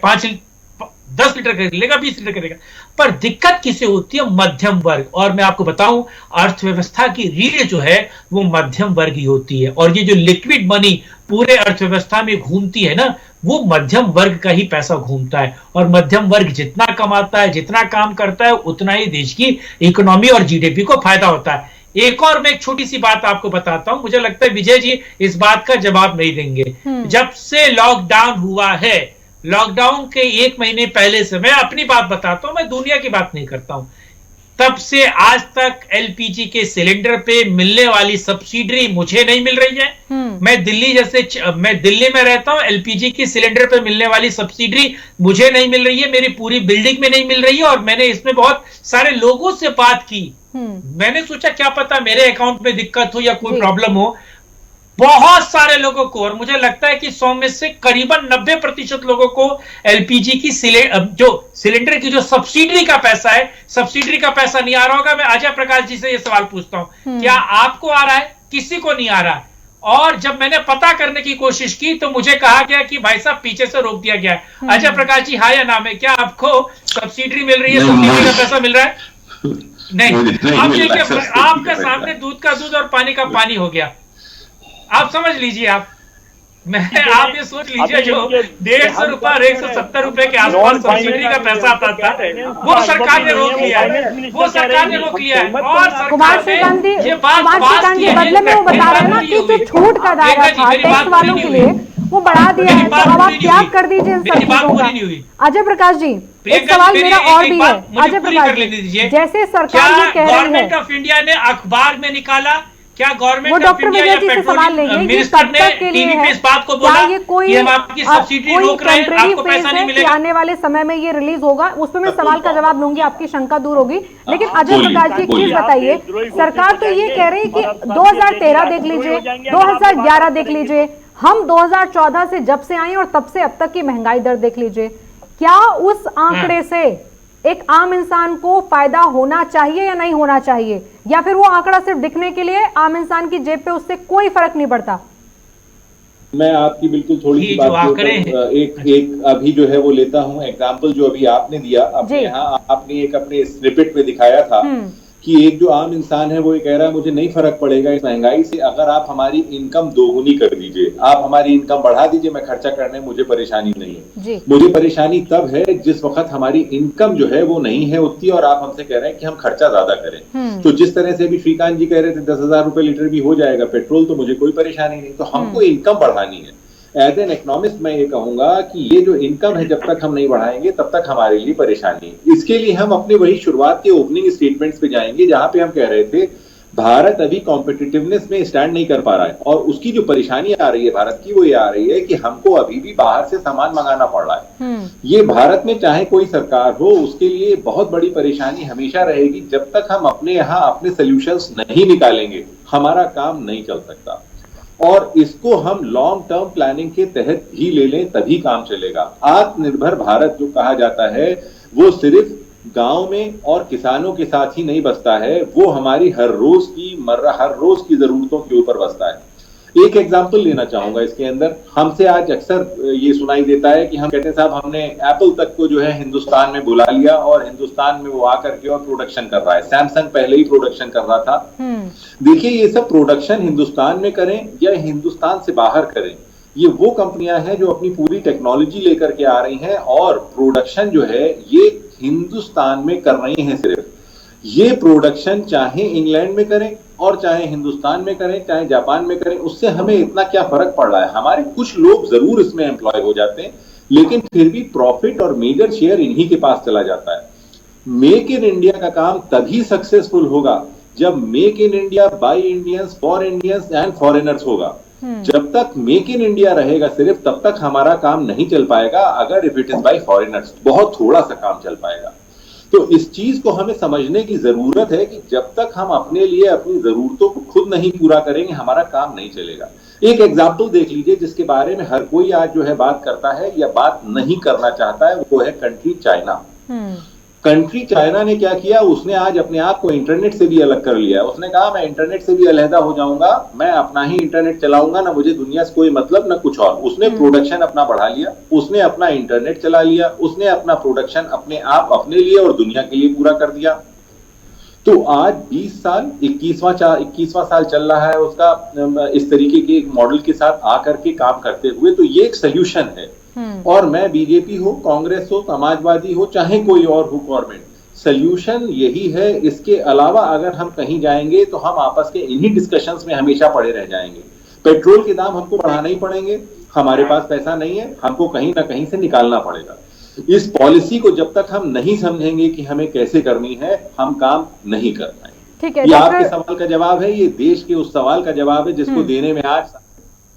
10 लीटर कर लेगा, 20 लीटर करेगा। पर दिक्कत किसे होती है? मध्यम वर्ग। और मैं आपको बताऊं, अर्थव्यवस्था की रीढ़ जो है वो मध्यम वर्ग ही होती है। और ये जो लिक्विड मनी पूरे अर्थव्यवस्था में घूमती है ना, वो मध्यम वर्ग का ही पैसा घूमता है। और मध्यम वर्ग जितना कमाता है, जितना काम करता है, उतना ही देश की इकोनॉमी और जीडीपी को फायदा होता है। एक और मैं एक छोटी सी बात आपको बताता हूं, मुझे लगता है विजय जी इस बात का जवाब नहीं देंगे। जब से लॉकडाउन हुआ है, लॉकडाउन के 1 महीने पहले से, मैं अपनी बात बताता हूं, मैं दुनिया की बात नहीं करता हूं, तब से आज तक एलपीजी के सिलेंडर पे मिलने वाली सब्सिडी मुझे नहीं मिल रही है। मैं दिल्ली में रहता हूं, एलपीजी के सिलेंडर पे मिलने वाली सब्सिडी मुझे नहीं मिल रही है, मेरी पूरी बिल्डिंग में नहीं मिल रही है। और मैंने इसमें बहुत सारे लोगों से बात की, मैंने सोचा क्या पता मेरे अकाउंट में दिक्कत हो या कोई प्रॉब्लम हो। बहुत सारे लोगों को, और मुझे लगता है कि 100 में से करीबन 90% लोगों को एलपीजी की जो सिलेंडर की जो सब्सिडी का पैसा है, सब्सिडी का पैसा नहीं आ रहा होगा। मैं अजय प्रकाश जी से ये सवाल पूछता हूं, क्या आपको आ रहा है? किसी को नहीं आ रहा। और जब मैंने पता करने की कोशिश की तो मुझे कहा गया कि भाई साहब पीछे से रोक दिया गया है। अजय प्रकाश जी, हाँ या नाम है, क्या आपको सब्सिडी मिल रही है? सब्सिडी का पैसा मिल रहा है? नहीं। अब देखिए, आपके सामने दूध का दूध और पानी का पानी हो गया। आप समझ लीजिए, आप ये सोच लीजिए, जो 150 रुपए और 170 रुपए के आसपास सब्सिडी का पैसा आता था, वो सरकार ने रोक लिया है, वो सरकार ने रोक लिया है। और कुमार श्रीकांत जी बदले में वो बता रहे हैं ना कि जो छूट का दायरा था टैक्स वालों के लिए, वो बढ़ा दिया है। तो अब आप त्याग कर दीजिए इन सब चीजों का। अजय प्रकाश जी, एक सवाल मेरा और भी है। अजय प्रकाश जी, जैसे सरकार ये कह रही है, गवर्नमेंट ऑफ इंडिया ने अखबार में निकाला, क्या गवर्नमेंट वो डॉक्टर विजय जी से सवाल लेंगे कि कब तक के लिए है? क्या ये कोई टेम्परेरी फेज है कि आने वाले समय में ये रिलीज होगा? उस पर मैं सवाल का जवाब दूंगी, आपकी शंका दूर होगी। लेकिन अजय प्रकाश जी, प्लीज बताइए, सरकार तो ये कह रही है कि 2013 देख लीजिए, 2011 देख लीजिए, हम 2014 से जब से आए और तब से अब तक की महंगाई दर देख लीजिए। क्या उस आंकड़े से एक आम इंसान को फायदा होना चाहिए या नहीं होना चाहिए, या फिर वो आंकड़ा सिर्फ दिखने के लिए आम इंसान की जेब पे उससे कोई फर्क नहीं पड़ता? मैं आपकी बिल्कुल थोड़ी सी बात एक अभी जो है वो लेता हूं एग्जांपल, जो अभी आपने दिया। अपने यहाँ आपने एक अपने स्निपेट में दिखाया था कि एक जो आम इंसान है वो ये कह रहा है मुझे नहीं फर्क पड़ेगा इस महंगाई से, अगर आप हमारी इनकम दोगुनी कर दीजिए, आप हमारी इनकम बढ़ा दीजिए, मैं खर्चा करने में मुझे परेशानी नहीं है। मुझे परेशानी तब है जिस वक्त हमारी इनकम जो है वो नहीं है उतनी और आप हमसे कह रहे हैं कि हम खर्चा ज्यादा करें। तो जिस तरह से अभी श्रीकांत जी कह रहे थे 10,000 रुपए लीटर भी हो जाएगा पेट्रोल, तो मुझे कोई परेशानी नहीं। तो हमको इनकम बढ़ानी है। एज एन इकोनॉमिस्ट मैं ये कहूंगा कि ये जो इनकम है जब तक हम नहीं बढ़ाएंगे तब तक हमारे लिए परेशानी है। इसके लिए हम अपने वही शुरुआत के ओपनिंग स्टेटमेंट्स पे जाएंगे जहां पे हम कह रहे थे भारत अभी कॉम्पिटिटिवनेस में स्टैंड नहीं कर पा रहा है, और उसकी जो परेशानी आ रही है भारत की वो ये आ रही है कि हमको अभी भी बाहर से सामान मंगाना पड़ रहा है। ये भारत में चाहे कोई सरकार हो उसके लिए बहुत बड़ी परेशानी हमेशा रहेगी। जब तक हम अपने यहाँ अपने सोल्यूशंस नहीं निकालेंगे हमारा काम नहीं चल सकता, और इसको हम लॉन्ग टर्म प्लानिंग के तहत ही ले लें तभी काम चलेगा। आत्मनिर्भर भारत जो कहा जाता है वो सिर्फ गांव में और किसानों के साथ ही नहीं बसता है, वो हमारी हर रोज की जरूरतों के ऊपर बसता है। एक एग्जांपल लेना चाहूंगा इसके अंदर, हमसे आज अक्सर ये सुनाई देता है कि हम कहते हैं साहब हमने एप्पल तक को जो है हिंदुस्तान में बुला लिया और हिंदुस्तान में वो आकर के और प्रोडक्शन कर रहा है। सैमसंग पहले ही प्रोडक्शन कर रहा था। देखिए, ये सब प्रोडक्शन हिंदुस्तान में करें या हिंदुस्तान से बाहर करें, ये वो कंपनियां हैं जो अपनी पूरी टेक्नोलॉजी लेकर के आ रही हैं और प्रोडक्शन जो है ये हिंदुस्तान में कर रही हैं। सिर्फ ये प्रोडक्शन चाहे इंग्लैंड में करें और चाहे हिंदुस्तान में करें, चाहे जापान में करें, उससे हमें इतना क्या फर्क पड़ रहा है। हमारे कुछ लोग जरूर इसमें एम्प्लॉय हो जाते हैं, लेकिन फिर भी प्रॉफिट और मेजर शेयर इन्हीं के पास चला जाता है। मेक इन इंडिया का काम तभी सक्सेसफुल होगा जब make in India by Indians for Indians and foreigners होगा। जब तक मेक इन इंडिया रहेगा सिर्फ, तब तक हमारा काम नहीं चल पाएगा। अगर if it is by foreigners, बहुत थोड़ा सा काम चल पाएगा। तो इस चीज को हमें समझने की जरूरत है कि जब तक हम अपने लिए अपनी जरूरतों को खुद नहीं पूरा करेंगे, हमारा काम नहीं चलेगा। एक एग्जाम्पल देख लीजिए जिसके बारे में हर कोई आज जो है बात करता है या बात नहीं करना चाहता है, वो है कंट्री चाइना। कंट्री चाइना ने क्या किया, उसने आज अपने आप को इंटरनेट से भी अलग कर लिया। उसने कहा मैं इंटरनेट से भी अलहदा हो जाऊंगा, मैं अपना ही इंटरनेट चलाऊंगा, ना मुझे दुनिया से कोई मतलब ना कुछ और। उसने प्रोडक्शन अपना बढ़ा लिया, उसने अपना इंटरनेट चला लिया, उसने अपना प्रोडक्शन अपने आप अपने लिए और दुनिया के लिए पूरा कर दिया। तो आज 20 साल 21वां साल चल रहा है उसका इस तरीके के एक मॉडल के साथ आकर के काम करते हुए। तो ये एक सोल्यूशन है। और मैं बीजेपी हो, कांग्रेस हो, समाजवादी हो, चाहे कोई और हो गवर्नमेंट, सोल्यूशन यही है। इसके अलावा अगर हम कहीं जाएंगे तो हम आपस के इन्हीं डिस्कशंस में हमेशा पड़े रह जाएंगे। पेट्रोल के दाम हमको बढ़ाना ही पड़ेंगे, हमारे पास पैसा नहीं है, हमको कहीं ना कहीं से निकालना पड़ेगा। इस पॉलिसी को जब तक हम नहीं समझेंगे कि हमें कैसे करनी है, हम काम नहीं कर पाएंगे। ठीक है, ये आपके सवाल का जवाब है, ये देश के उस सवाल का जवाब है जिसको देने में आज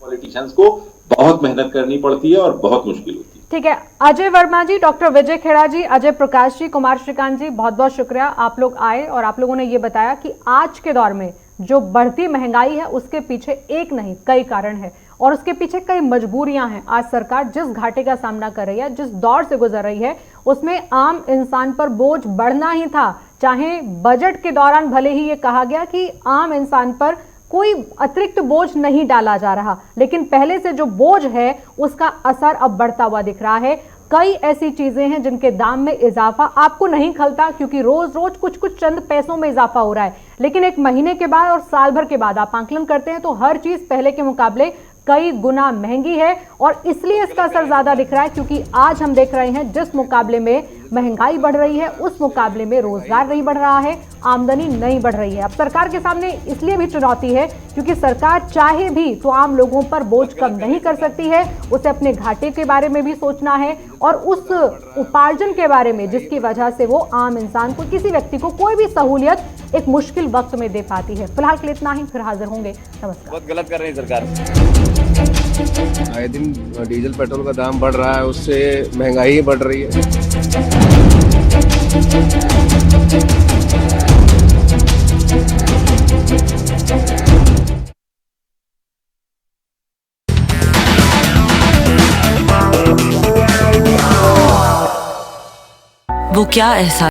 पॉलिटिशियंस को बहुत मेहनत करनी पड़ती है और बहुत मुश्किल होती है। ठीक है, अजय वर्मा जी, डॉक्टर विजय खेड़ा जी, अजय प्रकाश जी, कुमार श्रीकांत जी, बहुत बहुत शुक्रिया। आप लोग आए और आप लोगों ने ये बताया कि आज के दौर में जो बढ़ती महंगाई है उसके पीछे एक नहीं कई कारण है और उसके पीछे कई मजबूरियां हैं। आज सरकार जिस घाटे का सामना कर रही है, जिस दौर से गुजर रही है, उसमें आम इंसान पर बोझ बढ़ना ही था। चाहे बजट के दौरान भले ही ये कहा गया कि आम इंसान पर कोई अतिरिक्त बोझ नहीं डाला जा रहा, लेकिन पहले से जो बोझ है उसका असर अब बढ़ता हुआ दिख रहा है। कई ऐसी चीजें हैं जिनके दाम में इजाफा आपको नहीं खलता, क्योंकि रोज रोज कुछ कुछ चंद पैसों में इजाफा हो रहा है, लेकिन एक महीने के बाद और साल भर के बाद आप आंकलन करते हैं तो हर चीज पहले के मुकाबले कई गुना महंगी है। और इसलिए इसका असर ज्यादा दिख रहा है क्योंकि आज हम देख रहे हैं जिस मुकाबले में महंगाई बढ़ रही है उस मुकाबले में रोजगार नहीं बढ़ रहा है, आमदनी नहीं बढ़ रही है। अब सरकार के सामने इसलिए भी चुनौती है क्योंकि सरकार चाहे भी तो आम लोगों पर बोझ कम नहीं कर सकती है। उसे अपने घाटे के बारे में भी सोचना है और उस उपार्जन के बारे में जिसकी वजह से वो आम इंसान को, किसी व्यक्ति को कोई भी सहूलियत एक मुश्किल वक्त में दे पाती है। फिलहाल के लिए इतना ही, फिर हाजिर होंगे। नमस्कार। बहुत गलत कर रही है सरकार। आए दिन डीजल पेट्रोल का दाम बढ़ रहा है, उससे महंगाई बढ़ रही है। वो क्या एहसास